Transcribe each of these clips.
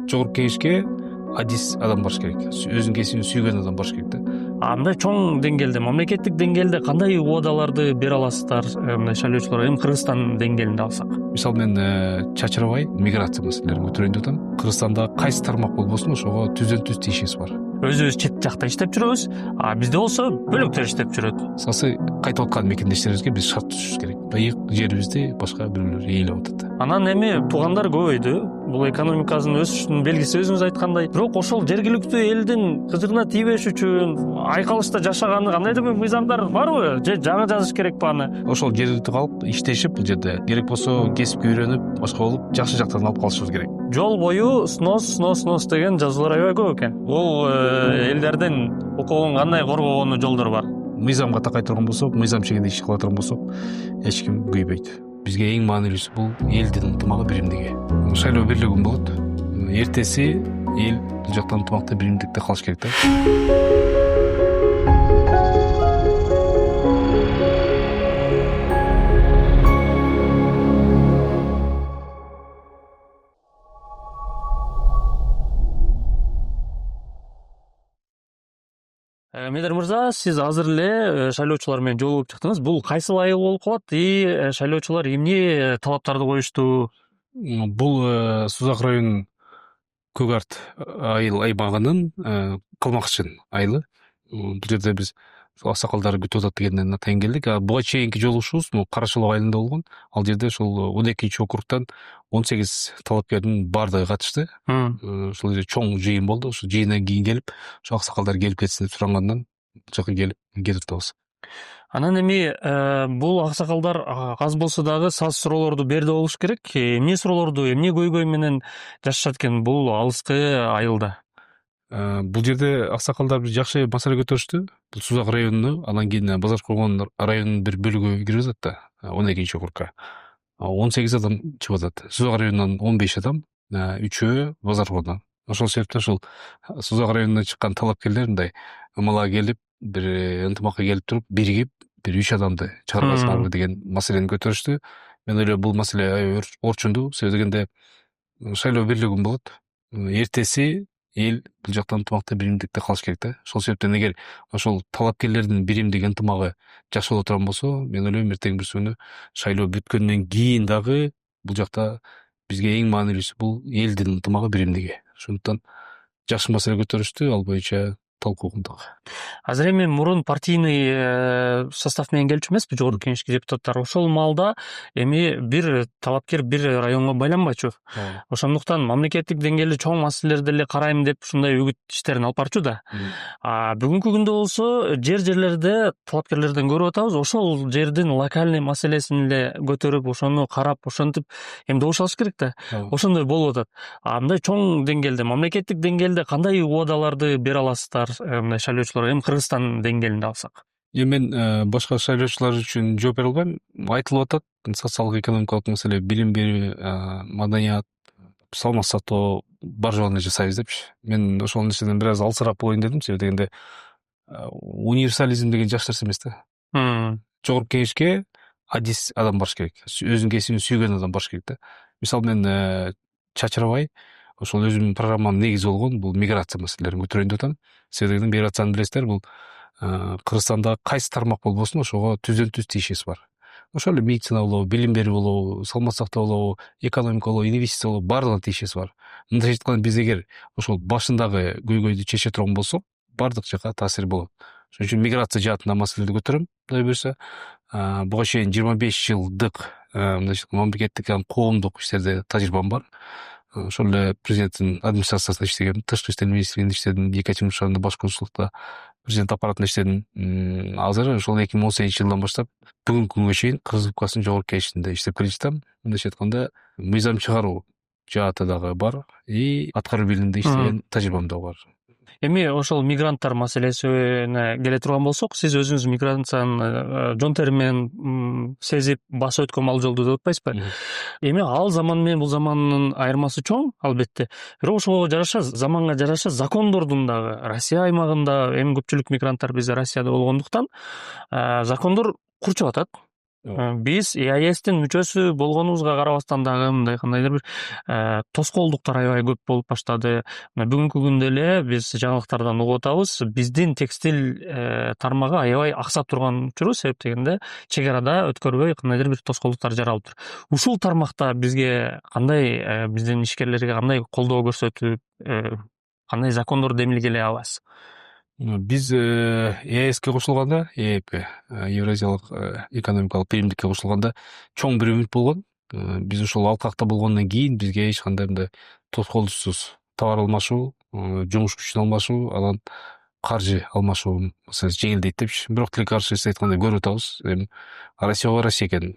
Жогорку кеңешке адис адам барыш керек. Өзүнүн кесибин сүйгөн адам барыш керек да. Мындай чоң деңгээлде, мамлекеттик деңгээлде кандай убадаларды бере аласыздар мындай шайлоочуларга? Эми Кыргызстан деңгээлинде алсак. Мисалы мен чачырабай миграция маселелерин көтөрөйүн деп атам. Кыргызстанда кайсы тармак болбосун ошого түздөн түз тийишибиз бар. Өзүбүз чет жакта иштеп жүрөбүз, а бизде болсо бөлөктөр иштеп жүрөт. Кысасы кайтып аткан мекендештерибизге биз шарт түзүшүбүз керек. Ыйык жерибизди башка бирөөлөр ээлеп атат. Анан эми туугандар көбөйдү. Бул экономикасынын өсүшүнүн белгиси өзүңүз айткандай. Бирок ошол жергиликтүү элдин кызыгына тийбеш үчүн айкалышта жашаганы кандайдыр бир мыйзамдар барбы? Же жаңы жазыш керекпи аны? Ошол жергиликтүү калып иштешип, бул жерде керек болсо кесипке үйрөнүп, башка болуп, жакшы жактарын алып калышыбыз керек. Жол бою снос деген жазуулар аябай көп экен. Бул элдердин укугун кандай коргогону жолдор бар? Мыйзамга такай турган болсок, мыйзам чегинде иш кыла турган болсок, эч ким күйбөйт. Бизге эң маанилүүсү бул элдин ынтымагы, биримдиги. Шайлоо бирлиги күн болот. Эртеси эл бул жакта ынтымакта, биримдикте калыш керек да. Медер мырза, сиз азыр эле шайлоочулар менен жолугуп чыктыңыз. Бул кайсыл айыл болуп калат и шайлоочулар эмне талаптарды коюшту? Бул Сузак районунун Көк Арт айыл аймагынын Калмакчын айылы. Бул жерде биз аксакалдар күтүп атат дегенден атайын келдик. Буга чейинки жолугушуубуз Карачалоо айылында болгон. Ал жерде ошол 12 округтан 18 талапкердин баардыгы катышты. Ошол жерде чоң жыйын болду. Ошол жыйындан кийин келип, ошо аксакалдар келип кетсин деп сурангандан бул жака келип кетип атабыз. Анан эми бул аксакалдар аз болсо дагы саз суроолорду берди болуш керек. Эмне суроолорду, эмне көйгөй менен жашашат экен бул алыскы айылда? Бул жерде аксакалдар бир жакшы маселе көтөрүштү. Бул Сузак районуну, анан кийин Базар койгон районунун бир бөлүгү кирип атат да, 12 округка. 18 адам чыгып атат. Сузак районунан 15 адам, 3-өө Базар койгон. Ошол себептен ошол Сузак районунан чыккан талапкерлер мындай ымала келип, бир ынтымакка келип туруп, биригип, бир 3 адамды чыгарбасыңарбы деген маселени көтөрүштү. Мен ойлойм бул маселе аябай орчундуу. Себеби дегенде шайлоо бирлиги күн болот. Эртеси эл бул жакта ынтымакта, биримдикте калыш керек да. Ошол себептен эгер ошол талапкерлердин биримдиги, ынтымагы жакшы боло турган болсо, мен ойлойм эртең бир күнү шайлоо бүткөндөн кийин дагы бул жакта бизге эң маанилүүсү бул элдин ынтымагы, биримдиги. Ошондуктан жакшы маселе көтөрүштү, ал боюнча талкуу кылдык. Азыр эми мурун партийный состав менен келчү эмеспи жогорку кеңешке депутаттар? Ошол маалда эми бир талапкер бир районго байланбайчу. Ошондуктан мамлекеттик деңгээлде чоң маселелерди эле карайм деп ушундай үгүт иштерин алып барчу да. Бүгүнкү күндө болсо жерлерде талапкерлерден көрүп атабыз, ошол жердин локальный маселесин эле көтөрүп, ошону карап, ошентип эми добуш алыш керек да. Ошондой болуп атат. Мындай чоң деңгээлде, мамлекеттик деңгээлде кандай убадаларды бере аласыздар мындай шайлоочуларга? Эми Кыргызстан деңгээлинде алсак. Мен башка шайлоочулар үчүн жооп бере албайм. Айтылып атат, социалдык экономикалык маселе, билим берүү, маданият, салмак сатуу бар жолун жасайбыз депчи. Мен ошол нерседен бир аз алсыраак болоюн дедим. Себеби дегенде универсализм деген жакшы нерсе эмес да. Жогорку кеңешке адис адам барыш керек. Өзүнүн кесибин сүйгөн адам барыш керек да. Мисалы мен чачырабай ошол өзүмдүн программамдын негизи болгон бул миграция маселелерин көтөрөйүн деп атам. Себеби дегенде миграцияны билесиздер, бул Кыргызстанда кайсы тармак болбосун ошого түздөн түз тийишибиз бар. Ошол эле медицина болобу, билим берүү болобу, салмак сактоо болобу, экономика болобу, инвестиция болобу, баардыгына тийишибиз бар. Мындайча айтканда биз эгер ошол башындагы көйгөйдү чече турган болсок, баардык жака таасир болот. Ошон үчүн миграция жаатында маселени көтөрөм. Кудай буюрса, буга чейин 25 жылдык мындайча мамлекеттик коомдук иштерде тажрыйбам бар. Ошол эле президенттин администрациясында иштегем, тышкы иштер министрлигинде иштедим, Екатеринбург шаарында баш консулдукта президент аппаратында иштедим. Азыр ошол 2018 жылдан баштап бүгүнкү күнгө чейин Кыргыз УКМКнын жогорку кеңешинде иштеп келе жатам. Мындайча айтканда, мыйзам чыгаруу жааты дагы бар и аткаруу бириминде иштеген тажрыйбам дагы бар. Эми ошол мигранттар маселесине келе турган болсок, сиз өзүңүз миграцияны жон тери менен сезип басып өткөн мал жолду деп атпайсызбы? Эми ал заман менен бул замандын айырмасы чоң, албетте. Бирок ошого жараша, заманга жараша закондордун дагы Россия аймагында эми көпчүлүк мигранттар бизде Россияда болгондуктан закондор курчуп атат. Биз EASтин мүчөсү болгонубузга карабастан дагы мындай кандайдыр бир тоскоолдуктар аябай көп болуп баштады. Мына бүгүнкү күндө эле биз жаңылыктардан угуп атабыз, биздин текстиль тармагы аябай аксап турган учуру, себеп дегенде чек арада өткөрбөй кандайдыр бир тоскоолдуктар жаралыптыр. Ушул тармакта бизге кандай, биздин ишкерлерге кандай колдоо көрсөтүп, кандай закондорду эмилгелей алабыз? Биз EASке кошулганда, ЕЭП, Евразиялык экономикалык биримдикке кошулганда чоң бир үмүт болгон. Биз ошол алкакта болгондон кийин бизге эч кандай мындай тоскоолдуксуз товар алмашуу, жумуш күчүн алмашуу, анан каржы алмашуу маселеси жеңилдейт депчи. Бирок тилекке каршы сиз айткандай көрүп атабыз. Эми Россияга Россия экен.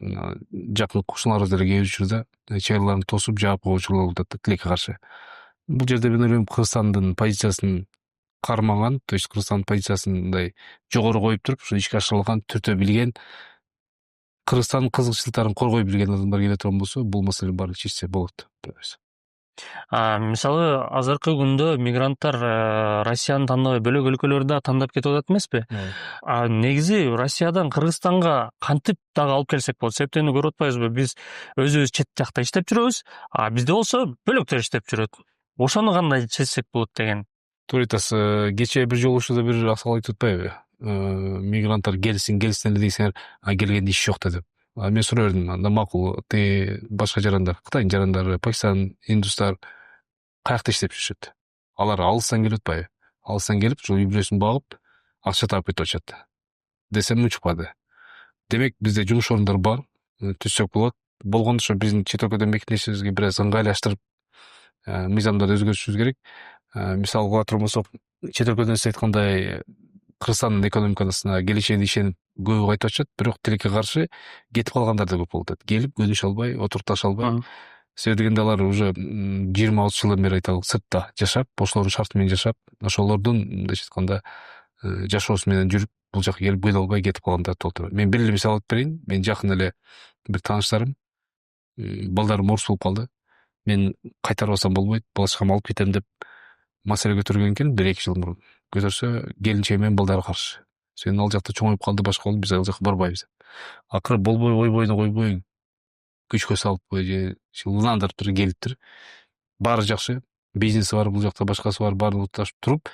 Жакын кошуналарыбыз деле кээ бир учурда чек араларын тосуп жаап койгон учурлар болуп атат тилекке каршы. Бул жерде мен ойлойм Кыргызстандын позициясын кармаган, то есть Кыргызстандын позициясын мындай жогору коюп туруп, ушу ишке ашырылган, түртө билген, Кыргызстандын кызыкчылыктарын коргой билген адамдар келе турган болсо, бул маселени баарын чечсе болот. Мисалы азыркы күндө мигранттар Россияны тандабай бөлөк өлкөлөрдү да тандап кетип атат эмеспи? Негизи Россиядан Кыргызстанга кантип дагы алып келсек болот? Себептени көрүп атпайбызбы? Биз өзүбүз чет жакта иштеп жүрөбүз, а бизде болсо бөлөктөр иштеп жүрөт. Ошону кандай чечсек болот деген. Туура айтасыз. Кечээ бир жолу ушундай бир аксакал айтып атпайбы? Мигранттар келсин эле десеңер, келгенде иш жок деп. Мен сурай бердим, анда макул, башка жарандар, Кытайдын жарандары, Пакистан, индустар каякта иштеп жүрүшөт? Алар алыстан келип атпайбы? Алыстан келип, ушул үй бүлөсүн багып, акча таап кетип атышат. Десем учпады. Демек, бизде жумуш орундары бар, түзсөк болот. Болгондо ошо биздин чет өлкөдөн мекендешибизге бир аз ыңгайлаштырып, мыйзамдарды өзгөртүшүбүз керек. Мисалы кыла турган болсок, чет өлкөдөн сиз айткандай Кыргызстандын экономикасына келечегине ишенип көбү кайтып атышат, бирок тилекке каршы кетип калгандар да көп болуп атат. Келип көнүшө албай, отурташа албай. Себеби дегенде алар уже 20-30 жылдан бери айталык сыртта жашап, ошолордун шарты менен жашап, ошолордун мындайча айтканда жашоосу менен жүрүп, бул жака келип көйнө албай кетип калгандар толтура. Мен бир эле мисал айтып берейин. Мен жакын эле бир тааныштарым, балдарым орус болуп калды. Мен кайтарбасам болбойт, бала-чагамды алып кетем деп маселе көтөргөн экен 1-2 жыл мурун. Көтөрсө, келинчеги менен балдары каршы. Сен ал жакта чоңоюп калды, башка болду, биз ал жака барбайбыз. Акыры болбой, ойбойну койбой, күчкө салып ыландырып туруп келиптир. Баары жакшы, бизнеси бар, бул жакта башкасы бар, баарын укташып туруп,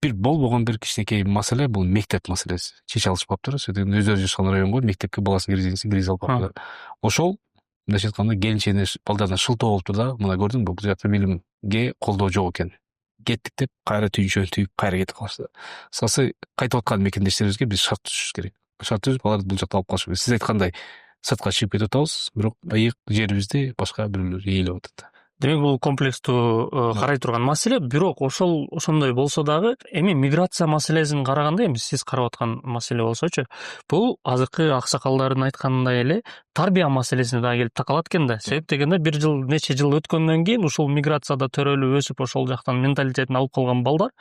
бир болбогон бир кичинекей маселе, бул мектеп маселеси. Чече алышпаптыр. Сөйтүп өздөрү жашаган районго мектепке баласын киргизе албаптыр. Ошол мындайча айтканда келинчегине балдарына шылтоо болуптур да, мына көрдүңбү, бул жакта билимге колдоо жок экен. Кеттик деп, кайра түйүнчөнү түйүп, кайра кетип калышты. Сасы кайтып аткан мекендештерибизге биз шарт түзүшүбүз керек. Шарт түзүп, аларды бул жакта алып калыш керек. Сиз айткандай, сыртка чыгып кетип атабыз, бирок ыйык жерибизди башка бирөөлөр ээлеп атат. Демек бул комплекстүү карай турган маселе, бирок ошондой болсо дагы эми миграция маселесин караганда, эми сиз карап аткан маселе болсочу, бул азыркы аксакалдардын айтканындай эле тарбия маселесине дагы келип такалат экен да. Себеп дегенде бир жыл, нече жыл өткөндөн кийин ушул миграцияда төрөлүп өсүп, ошол жактан менталитетин алып калган балдар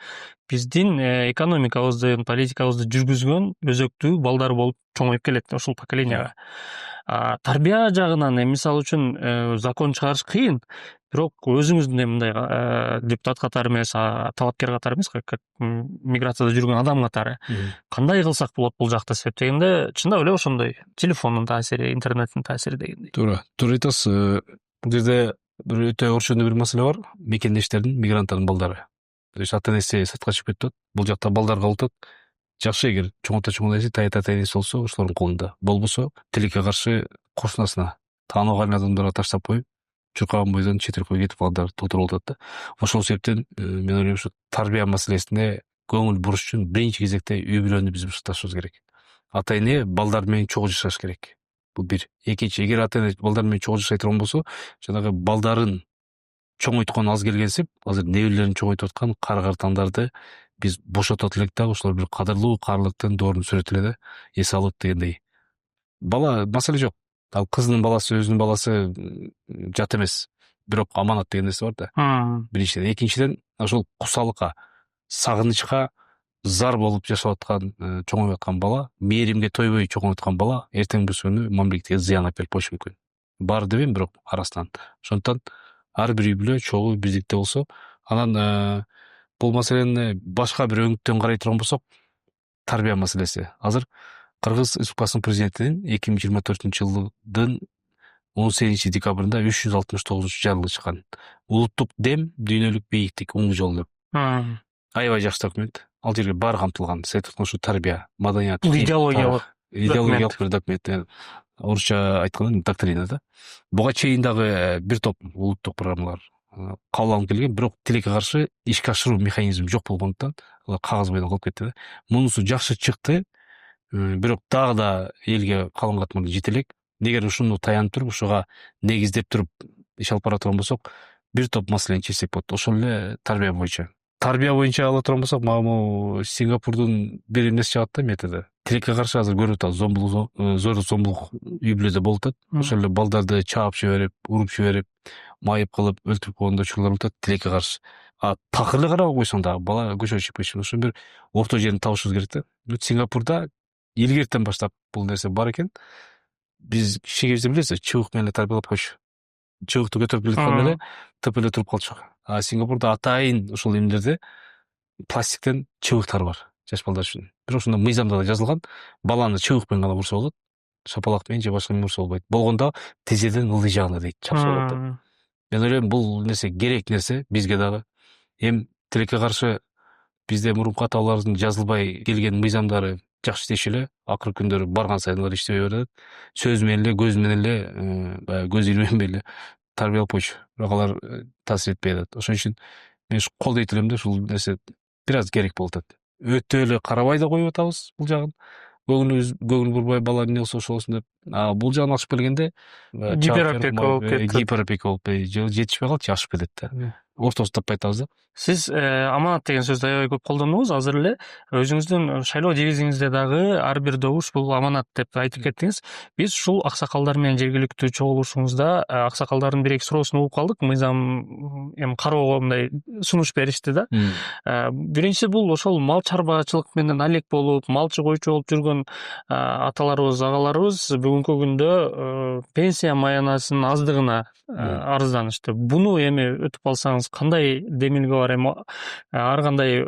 биздин экономикабызды, политикабызды жүргүзгөн өзөктүү балдар болуп чоңоюп келет ушул поколенияга. Тарбия жагынан мисалы үчүн закон чыгарыш кыйын, бирок өзүңүздүн мындай депутат катары эмес, талапкер катары эмес, миграцияда жүргөн адам катары кандай кылсак болот бул жакта? Себеп дегенде чындап эле ошондой телефондун таасири, интернеттин таасири дегендей. Туура айтасыз. Бул жерде бир өтө орчундуу бир маселе бар. Мекендештердин, мигранттардын балдары. То есть ата-энеси сыртка чыгып кетип атат, бул жакта балдар калып атат. Жакшы, эгер чоң ата-энеси, ата-энеси болсо, ошолордун колунда. Болбосо, тилекке каршы кошунасына, тааныбаган адамдарга таштап коюп, чуркаган бойдон чет өлкөгө кетип калгандар толтуруп атат да. Ошол себептен мен ойлойм, ушу тарбия маселесине көңүл буруш үчүн биринчи кезекте үй бүлөнү биз башкарышыбыз керек. Ата-эне балдар менен чогуу жашаш керек. Бул бир. Экинчи, эгер ата-эне балдар менен чогуу жашай турган болсо, жанагы балдарын чоңойткон аз келгенсип, азыр неберелерин чоңойтуп аткан кара-картандарды биз бошотот элек да, ошолор бир кадырлуу каарлыктын доорун сүрөт эле да, эс алып дегендей. Бала маселе жок. Ал кызынын баласы, өзүнүн баласы жат эмес, бирок аманат деген нерсе бар да. Биринчиден, экинчиден, ошол кусалыкка, сагынычка зар болуп жашап аткан, чоңоюп аткан бала, мээримге тойбой чоңоюп аткан бала эртең бир күнү мамлекетке зыян алып келип коюшу мүмкүн. Баары дебейм, бирок арасынан. Ошондуктан ар бир үй бүлө чогуу бирдикте болсо, анан бул маселени башка бир өңүттөн карай турган болсок, тарбия маселеси. Азыр Кыргыз Республикасынын президентинин 2024-жылдын 18 декабрында 369 жарлыгы чыккан. Улуттук дем, дүйнөлүк бийиктик, оң жол деп. Аябай жакшы документ. Ал жерге баары камтылган. Сетиктин ушу тарбия, маданият, Идеологиялык идеологиялык бир документ. Орусча айтканда доктрина да. Буга чейин дагы бир топ улуттук программалар кабыл алынып келген, бирок тилекке каршы ишке ашыруу механизми жок болгондуктан алар кагаз боюнда калып кетти да. Мунусу жакшы чыкты, бирок дагы да элге калың катмарда жете элек. Эгер ушуну таянып туруп, ушуга негиздеп туруп иш алып бара турган болсок, бир топ маселени чечсек болот. Ошол эле тарбия боюнча. Тарбия боюнча ала турган болсок, могу Сингапурдун бир эмеси чыгат да методу. Тилекке каршы азыр көрүп атабыз, зорлук зомбулук үй бүлөдө болуп атат. Ошол эле балдарды чаап жиберип, уруп жиберип, майып кылып өлтүрүп койгондо учурлар болуп атат тилекке каршы. Такыр эле карабай койсоң дагы бала көчөгө чыгып кетиши. Ошо бир орто жерин табышыбыз керек да. Сингапурда илгертен баштап бул нерсе бар экен. Биз кичинекейибизде билесиз, чыбык менен тарбиялап койчу. Чыбыкты көтөрүп келаткан эле тып эле туруп калчу. Сингапурда атайын ушул эмелерде пластиктен чыбыктар бар жаш балдар үчүн. Бирок ошондо мыйзамда да жазылган, баланы чыбык менен гана урса болот, шапалак менен же башка менен урса болбойт. Болгондо тизедин ылдый жагына дейт, чапса болот деп. Мен ойлойм, бул нерсе керек нерсе бизге дагы. Эми тилекке каршы бизде мурунку аталарыбыздын жазылбай келген мыйзамдары жакшы иштеши эле, акыркы күндөрү барган сайын алар иштебей барат. Сөз менен эле, көз менен эле, баягы көз илменбей эле тарбиялап койчу. Бирок алар таасир этпей атат. Ошон үчүн мен колдойт элем да, ушул нерсе бир аз керек болуп атат. Өтө эле карабай да коюп атабыз бул жагын. Көңүл бурбай бала эмне болсо ошол болсун деп. Бул жагын алышып келгенде гиперопека болуп жетишпей калат, ашып кетет да. Ортосун таппай атабыз да. Сиз аманат деген сөздү аябай көп колдондуңуз. Азыр эле өзүңүздүн шайлоо девизиңизде дагы ар бир добуш бул аманат деп айтып кеттиңиз. Биз ушул аксакалдар менен жергиликтүү чогулушуңузда аксакалдардын бир эки суроосун угуп калдык. Мыйзам эми кароого мындай сунуш беришти да. Биринчиси бул ошол мал чарбачылык менен алек болуп, малчы койчу болуп жүргөн аталарыбыз, агаларыбыз бүгүнкү күндө пенсия маянасынын аздыгына арызданышты. Буну эми өтүп алсаңыз кандай демилге бар? Эми ар кандай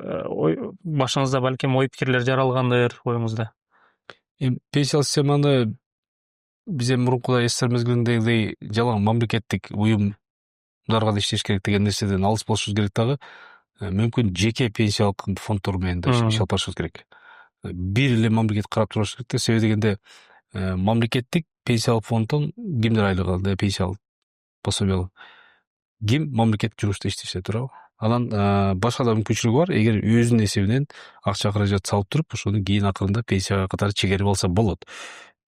башыңызда балким ой пикирлер жаралгандыр оюңузда. Пенсиялык системаны биз эми мурункудай СССР мезгилиндегидей жалаң мамлекеттик уюмдарга да иштеш керек деген нерседен алыс болушубуз керек дагы. Мүмкүн жеке пенсиялык фонддор менен да иш алып барышыбыз керек. Бир эле мамлекет карап турушубуз керек да. Себеби дегенде мамлекеттик пенсиялык фонддон кимдер айлык алды, пенсиялык пособие алып? Ким мамлекет жумушта иштесе турабы? Анан башка да мүмкүнчүлүгү бар. Эгер өзүнүн эсебинен акча каражат салып туруп, ошону кийин акырында пенсияга катары чегерип алса болот.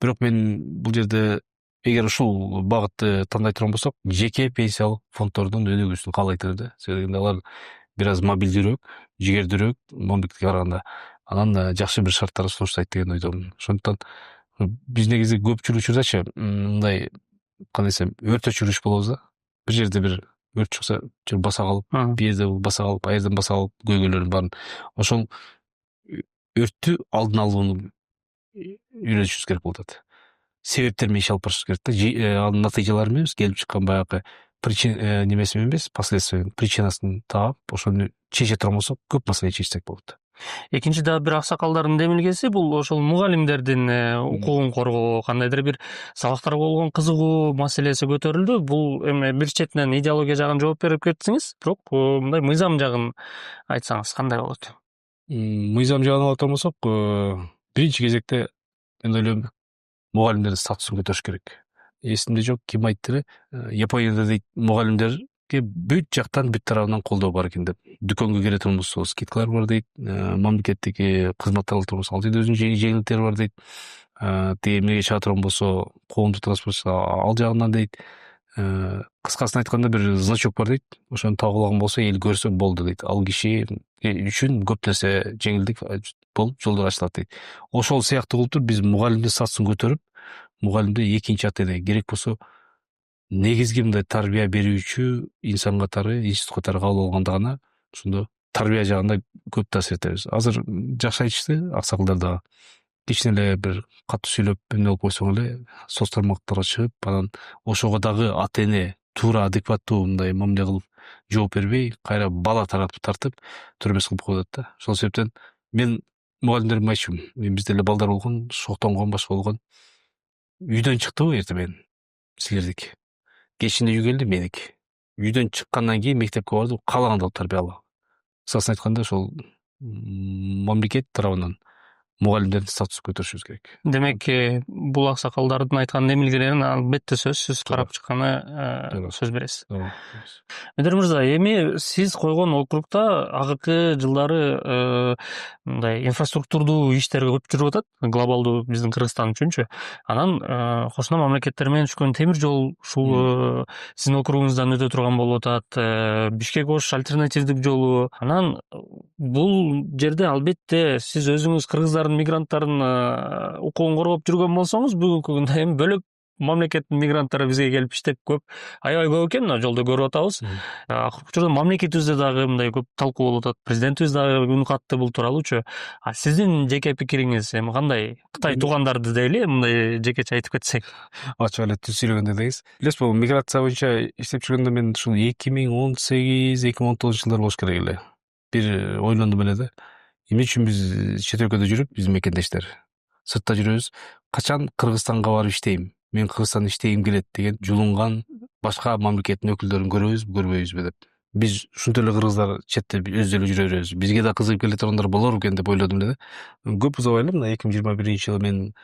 Бирок мен бул жерде эгер ушул багытты тандай турган болсок, жеке пенсиялык фонддордун өнүгүүсүн каалайт элем да. Себеби дегенде алар бир аз мобилдүүрөөк, жигердүүрөөк мамлекетке караганда. Анан жакшы бир шарттарды сунуштайт деген ойдомун. Ошондуктан биз негизи көпчүлүк учурдачы мындай кандай десем, өрт өчүрүш болобуз да. Бир жерде бир өрт чыкса, баса калып, бир жерде баса калып, аерден баса калып, көйгөйлөрдүн баарын. Ошол өрттү алдын алууну үйрөнүшүбүз керек болуп атат. Себептер менен иш алып барышыбыз керек да. Анын натыйжалары менен келип чыккан баягы немеси менен эмес, последствия, причинасын таап, ошону чече турган болсок, көп маселени чечсек болот. Экинчи дагы бир аксакалдардын демилгеси бул ошол мугалимдердин укугун коргоо, кандайдыр бир сабактарга болгон кызыгуу маселеси көтөрүлдү. Бул эми бир четинен идеология жагын жооп берип кеттиңиз, бирок мындай мыйзам жагын айтсаңыз кандай болот? Мыйзам жагын ала турган болсок, биринчи кезекте мен ойлойм, мугалимдердин статусун көтөрүш керек. Эсимде жок, ким айтты эле, Японияда дейт, мугалимдерге бүт жактан, бүт тарабынан колдоо бар экен деп. Дүкөнгө кире турган болсо скидкалар бар дейт, мамлекеттик кызматтар алып турган болсо ал жерде өзүнүн жеңилдиктери бар дейт. Тиги эмнеге чыга турган болсо, коомдук транспорт ал жагынан дейт. Кыскасын айтканда бир значок бар дейт. Ошону тагып алган болсо, эл көрсө болду дейт. Ал киши үчүн көп нерсе жеңилдик болуп, жолдор ачылат дейт. Ошол сыяктуу кылып туруп биз мугалимдин статусун көтөрүп, мугалимди экинчи ата-эне, керек болсо негизги мындай тарбия берүүчү инсан катары, институт катары кабыл алганда гана ошондо тарбия жагында көп таасир этебиз. Азыр жакшы айтышты аксакалдар дагы. Кичине эле бир катуу сүйлөп эмне болуп койсоң эле соц тармактарга чыгып, анан ошого дагы ата-эне туура адекваттуу мындай мамиле кылып жооп бербей, кайра бала таратып тартып, төрмөсү кылып коет да. Ошол себептен мен мугалимдериме айтчумун, бизде эле балдар болгон, шоктонгон, башка болгон. Үйдөн чыктыбы эртең менен силердики? Кечинде үйгө келди меники. Үйдөн чыккандан кийин мектепке барды, каалагандай болуп тарбия алган. Кыскасын айтканда ошол мамлекет тарабынан мугалимдердин статусун көтөрүшүбүз керек. Демек, бул аксакалдардын айткан эмилгелерин албетте сөзсүз карап чыкканы сөз бересиз. Медер мырза, эми сиз койгон округда акыркы жылдары мындай инфраструктурдуу иштер көп жүрүп атат, глобалдуу биздин Кыргызстан үчүнчү. Анан кошуна мамлекеттер менен түшкөн темир жол ушул сиздин округуңуздан өтө турган болуп атат. Бишкек-Ош альтернативдик жолу. Анан бул жерде албетте сиз өзүңүз кыргыздардын, мигранттардын укугун коргоп жүргөн болсоңуз, бүгүнкү күндө эми бөлөк мамлекеттин мигранттары бизге келип иштеп аябай көп экен, мына жолдо көрүп атабыз. Акыркы учурда мамлекетибизде дагы мындай көп талкуу болуп атат. Президентибиз дагы үн катты бул тууралуучу. Сиздин жеке пикириңиз эми кандай? Кытай туугандарды дейли, мындай жекече айтып кетсек. Ачык эле түз сүйлөгөндөй дегиз. Билесизби, миграция боюнча иштеп жүргөндө мен ушул 2018-2019 жылдар болуш керек эле. Бир ойлондум эле да. Эмне үчүн биз чет өлкөдө жүрүп, биздин мекендештер сыртта жүрөбүз, качан Кыргызстанга барып иштейм, мен Кыргызстанда иштегим келет деген жулунган башка мамлекеттин өкүлдөрүн көрөбүзбү, көрбөйбүзбү деп. Биз ушунтип эле кыргыздар четте өзү эле жүрө беребиз. Бизге да кызыгып келе тургандар болор экен деп ойлодум эле да. Көп узабай эле, мына 2021-жылы мен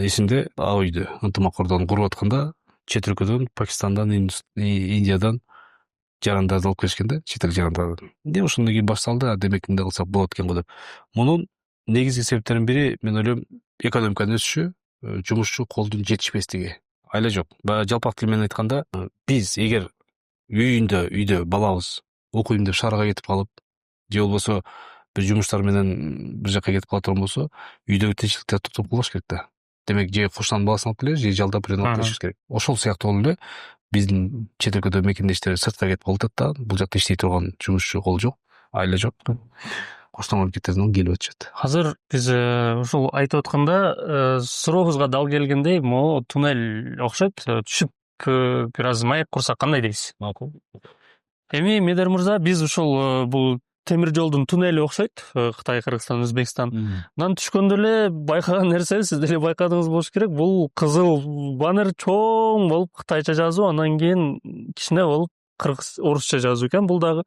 эсимде ак үйдө ынтымак кордоонун куруп атканда чет өлкөдөн, Пакистандан, Индиядан жарандарды алып келишкен да, чет эл жарандарын. Ошондон кийин башталды, демек мындай кылсак болот экен го деп. Мунун негизги себептеринин бири, мен ойлойм, экономиканын өсүшү, жумушчу колдун жетишпестиги. Айла жок. Баягы жалпак тил менен айтканда, биз эгер үйдө балабыз окуйм деп шаарга кетип калып, же болбосо бир жумуштар менен бир жака кетип кала турган болсо, үйдөгү тынччылыкты токтоп калыш керек да. Демек, же кошунанын баласын алып келебиз, же жалдап бирөөнү алып келишибиз керек. Ошол сыяктуу болуп эле биздин чет өлкөдө мекендештер сыртка кетип калып атат да, бул жакта иштей турган жумушчу кол жок, айла жок. Кошуна мамлекеттерден келип атышат. Азыр биз ушул айтып атканда сурообузга дал келгендей, могу туннель окшойт. Түшүп бир аз маек курсак кандай дейсиз? Макул. Эми Медер мырза, биз ушул бул темир жолдун туннели окшойт, Кытай, Кыргызстан, Өзбекстан. Анан түшкөндө эле байкаган нерсе, сиз деле байкадыңыз болуш керек, бул кызыл баннер чоң болуп кытайча жазуу, анан кийин кичине болуп кыргыз орусча жазуу экен. Бул дагы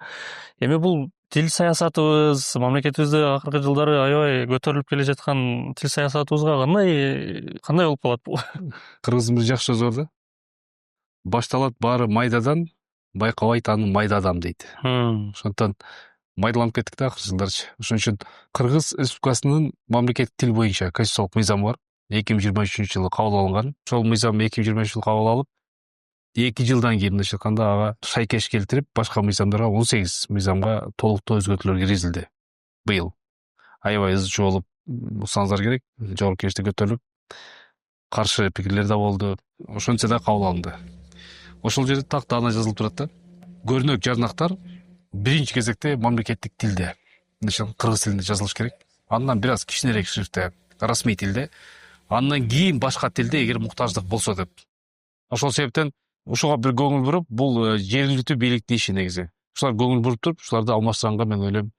эми бул тил саясатыбыз, мамлекетибизде акыркы жылдары аябай көтөрүлүп келе жаткан тил саясатыбызга кандай болуп калат бул? Кыргызымыз жакшы сөз бар да. Башталат баары майдадан, байкабайт аны майда адам дейт. Ошондон майдаланып кеттик да акыркы жылдарчы. Ошон үчүн Кыргыз Республикасынын мамлекеттик тил боюнча конституциялык мыйзамы бар. 2023-жылы кабыл алынган. Ошол мыйзам 2023-жылы кабыл алып, 2 жылдан кийин мындайча айтканда ага шайкеш келтирип, башка мыйзамдарга 18 мыйзамга толуктуу өзгөртүүлөр киргизилди быйыл. Аябай ызы чуу болуп, уксаңыздар керек, жогорку кеңеште көтөрүлүп, каршы пикирлер да болду. Ошончо да кабыл алынды. Ошол жерде так даана жазылып турат да. Көрнөк жарнактар биринчи кезекте мамлекеттик тилде, кыргыз тилинде жазылыш керек. Андан бир аз кичинерээк шрифтте, расмий тилде, андан кийин башка тилде эгер муктаждык болсо деп. Ошол себептен ушуга бир көңүл буруп, бул жергиликтүү бийликтин иши негизи. Ушулар көңүл буруп туруп, ушуларды алмаштырганга мен ойлойм,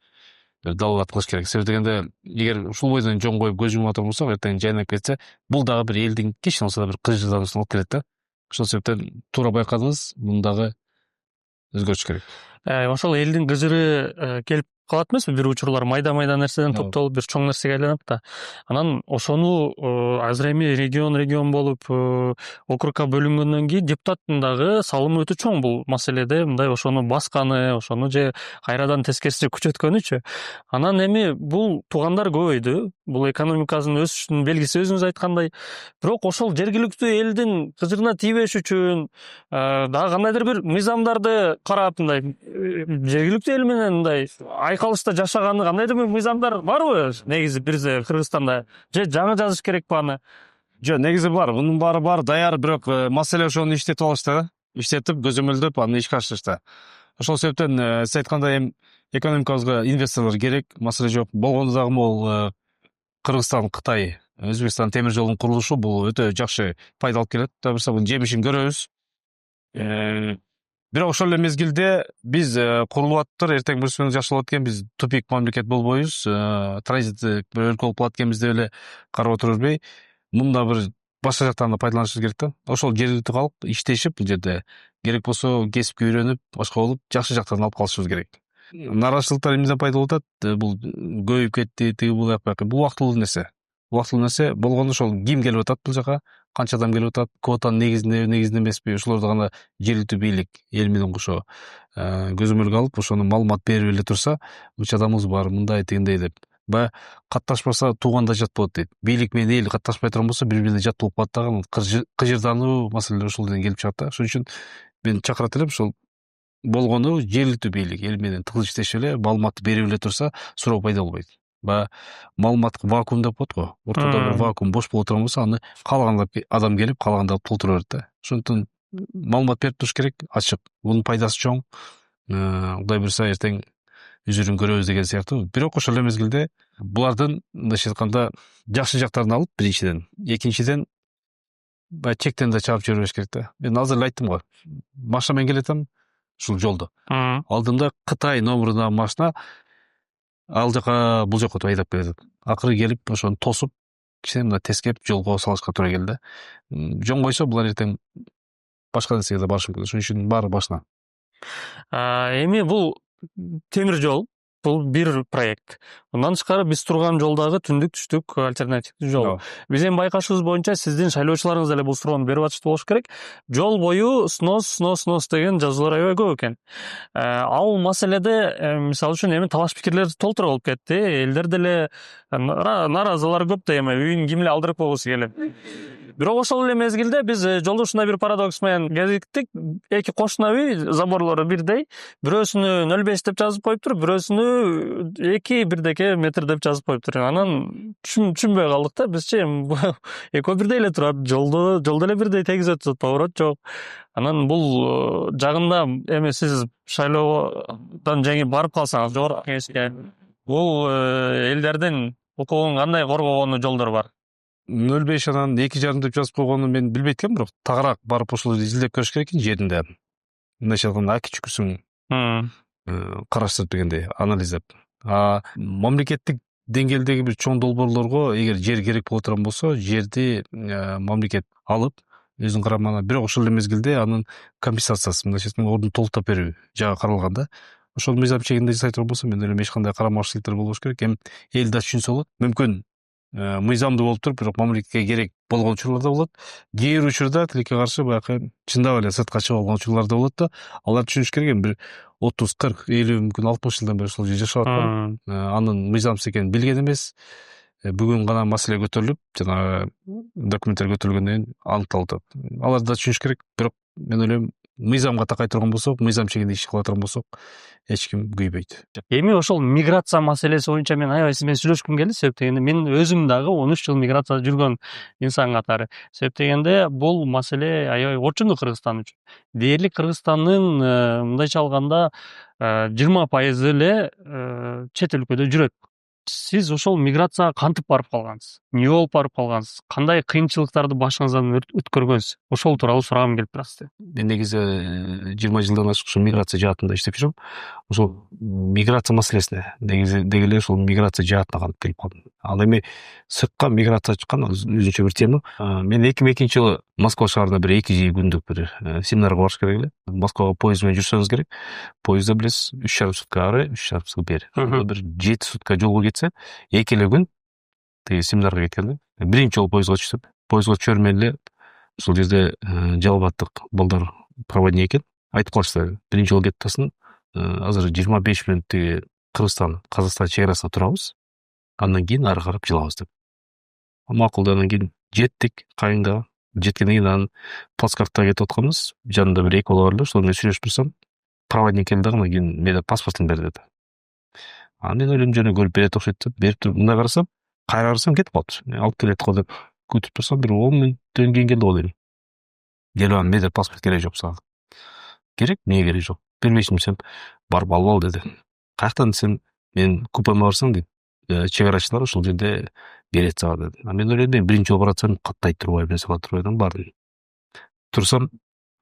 бир далалат кылыш керек. Себеби дегенде, эгер ушул бойдон жөн коюп көз жумуп отурган болсок, эртең жайнап кетсе, бул дагы бир элдин кичине болсо да бир кыжырданышына алып келет да. Ошол себептен туура байкадыңыз, мундагы өзгөрүш керек. Ошол элдин кыжыры келип калат эмеспи? Бир учурлар майда нерседен топтолуп бир чоң нерсеге айланат да. Анан ошону азыр эми регион болуп округка бөлүнгөндөн кийин депутаттын дагы салымы өтө чоң бул маселеде, мындай ошону басканы, ошону же кайрадан тескерисинче күчөткөнүчү. Анан эми бул туугандар көбөйдү. Бул экономикасынын өсүшүнүн белгиси, өзүңүз айткандай. Бирок ошол жергиликтүү элдин кыжырына тийбеш үчүн дагы кандайдыр бир мыйзамдарды карап, мындай жергиликтүү эл менен мындай айкалышта жашаганы кандайдыр бир мыйзамдар барбы негизи бизде Кыргызстанда? Же жаңы жазыш керекпи аны? Жок, негизи бар. Мунун баары бар, даяр, бирок маселе ошону иштетип алышта да. Иштетип, көзөмөлдөп, аны ишке ашырышта. Ошол себептен сиз айткандай эми экономикабызга инвесторлор керек, маселе жок. Болгондо дагы могул Кыргызстан, Кытай, Өзбекстан темир жолунун курулушу бул өтө жакшы пайда алып келет. Буюрса бунун жемишин көрөбүз. Бирок ошол эле мезгилде биз курулуп атыптыр, эртең бүрсүнү жашап экен, биз тупик мамлекет болбойбуз, транзиттик бир өлкө болуп калат экенбиз деп эле карап отура бербей, мында бир башка жактан да пайдаланышыбыз керек да. Ошол жергиликтүү калк иштешип, бул жерде керек болсо кесипке үйрөнүп, башка болуп, жакшы жактарын алып калышыбыз керек. Нааразычылыктар эмнеден пайда болуп атат? Бул көбөйүп кетти, тиги бул жака. Бул убактылуу нерсе. Убактылуу нерсе болгондо ошол ким келип атат бул жака, канча адам келип атат, квотанын негизинде эмеспи, ошолорду гана жергиликтүү бийлик эл менен кошо көзөмөлгө алып, ошону маалымат берип эле турса, мынча адамыбыз бар, мындай тигиндей деп. Баягы катташпаса тууганда жат болот дейт. Бийлик менен эл катташпай турган болсо бири бирине жат болуп калат дагы, кыжырдануу маселелер ошол жерден келип чыгат да. Ошон үчүн мен чакырат элем, ошол болгону жергиликтүү бийлик эл менен тыгыз иштешип эле, маалыматты берип эле турса, суроо пайда болбойт. Баягы маалыматтык вакуум деп коет го. Ортодо бир вакуум бош боло турган болсо, аны каалаган адам келип, каалаганда толтура берет да. Ошондуктан маалымат берип туруш керек, ачык. Бунун пайдасы чоң. Кудай буйрса эртең үзүрүн көрөбүз деген сыяктуу. Бирок ошол эле мезгилде булардын мындайча айтканда жакшы жактарын алып, биринчиден, экинчиден баягы чектен да чыгарып жибербеш керек да. Мен азыр эле айттым го. Машина менен келатам, ушул жолдо. Алдымда Кытай номерундагы машина ал жака бул жака айдап келатат. Акыры келип ошону тосуп, кичине мына тескеп жолго салышка туура келди. Жөн койсо булар эртең башка нерсеге да барышы мүмкүн. Ошон үчүн баары башына. Эми бул темир жол, бул бир проект. Мындан тышкары биз турган жол дагы түндүк түштүк альтернативдүү жол. Биз эми байкашыбыз боюнча сиздин шайлоочуларыңыз эле бул суроону берип атышты болуш керек. Жол бою снос деген жазуулар аябай көп экен. Ал маселеде мисалы үчүн эми талаш пикирлер толтура болуп кетти. Элдер деле нааразылар көп да, эми үйүн ким эле алдырып койгусу келет. Бирок ошол эле мезгилде биз жолдо ушундай бир парадокс менен кезиктик. Эки кошуна үй заборлору бирдей, бирөөсүнү 0,5 деп жазып коюптур, бирөөсүнү 2,1 метр деп жазып коюптур. Анан түшүнбөй калдык да, бизчи экөө бирдей эле турат, жолдо эле бирдей тегиз өтүп, поворот жок. Анан бул жагында эми сиз шайлоодон жеңип барып калсаңыз жогорку кеңешке, бул элдердин укугун кандай коргогону жолдор бар? 0,5 анан 2,5 деп жазып койгону мен билбейт экенмин, бирок тагыраак барып ошол изилдеп көрүш керек экен жеринде. Мындайча айтканда аки чүкүрсүң караштырып дегендей, анализдеп. Мамлекеттик деңгээлдеги бир чоң долбоорлорго эгер жер керек боло турган болсо, жерди мамлекет алып өзүнүн карамагына, бирок ошол эле мезгилде анын компенсациясы, мындайча айтканда ордун толуктап берүү жагы каралган да. Ошол мыйзам чегинде жасай турган болсо, мен ойлойм эч кандай карама-каршылыктар болбош керек. Эми эл да түшүнсө болот. Мүмкүн мыйзамдуу болуп туруп, бирок мамлекетке керек болгон учурлар да болот. Кээ бир учурда тилекке каршы баягы чындап эле сыртка чыгып алган учурлар да болот да. Алар түшүнүш керек, эми бир 30, 40, 50, мүмкүн 60 жылдан бери ошол жерде жашап аткан. Анын мыйзамсыз экенин билген эмес. Бүгүн гана маселе көтөрүлүп, жанагы документтер көтөрүлгөндөн кийин аныкталып атат. Алар да түшүнүш керек, бирок мен ойлойм, мыйзамга такай турган болсок, мыйзам чегинде иш кыла турган болсок, эч ким күйбөйт. Эми ошол миграция маселеси боюнча мен аябай сиз менен сүйлөшкүм келди, себеп дегенде мен өзүм дагы 13 жыл миграцияда жүргөн инсан катары. Себеп дегенде бул маселе аябай орчундуу Кыргызстан үчүн. Дээрлик Кыргызстандын мындайча алганда 20% эле чет өлкөдө жүрөт. Сиз ошол миграцияга кантип барып калгансыз? Эмне болуп барып калгансыз? Кандай кыйынчылыктарды башыңыздан өткөргөнсүз? Ошол тууралуу сурагым келип турат сизге. Мен негизи 20 жылдан ашык ушул миграция жаатында иштеп жүрөм. Ошол миграция маселесине негизи эле ошол миграция жаатына кантип келип калдым. Ал эми сыртка миграция чыккан өзүнчө бир тема. Мен 2002 жылы Москва шаарына бир 2 күндүк бир семинарга барыш керек эле. Москвага поезд менен жүрсөңүз керек. Поездда билесиз 3,5 сутка ары, 3,5 сутка бери. Бир 7 сутка жолго кетсе, 2 эле күн тиги семинарга кеткен да. Биринчи жолу поездга түштүм. Поездга чөрмөн эле ошол жерде жалбаттык балдар проводник экен. Айтып калышты, биринчи жолу кетип атасың, азыр 25 мүнөт тиги Кыргызстан, Казакстан чекарасында турабыз. Андан кийин ары карап жылабыз деп. Макул, андан кийин жеттик Кайынга. Жеткенден кийин анан плацкарттага кетип атканбыз. Жанында бир 2 бала бар эле, ошол менен сүйлөшүп турсам, проводник келди дагы, андан кийин менин паспортумду бер деди. Мен ойлойм, жана көрүп берет окшойт деп берип туруп, мындай карасам, кайра карасам кетип калыптыр. Алып келет го деп күтүп турсам, бир 10 мүнөттөн кийин келди го дейм. Келип анан менде паспорт керек жок сага. Керек, эмне керек жок? Бермейсиң десем, барып алып ал деди. Каяктан десем, мен купема барсаң дейт, чек арачылар ошол жерде берет сага деди. Мен ойлойм, мен биринчи жолу баратсам каттайт турбайбы, нерсе кылат турбайбы, бар дедим. Турсам,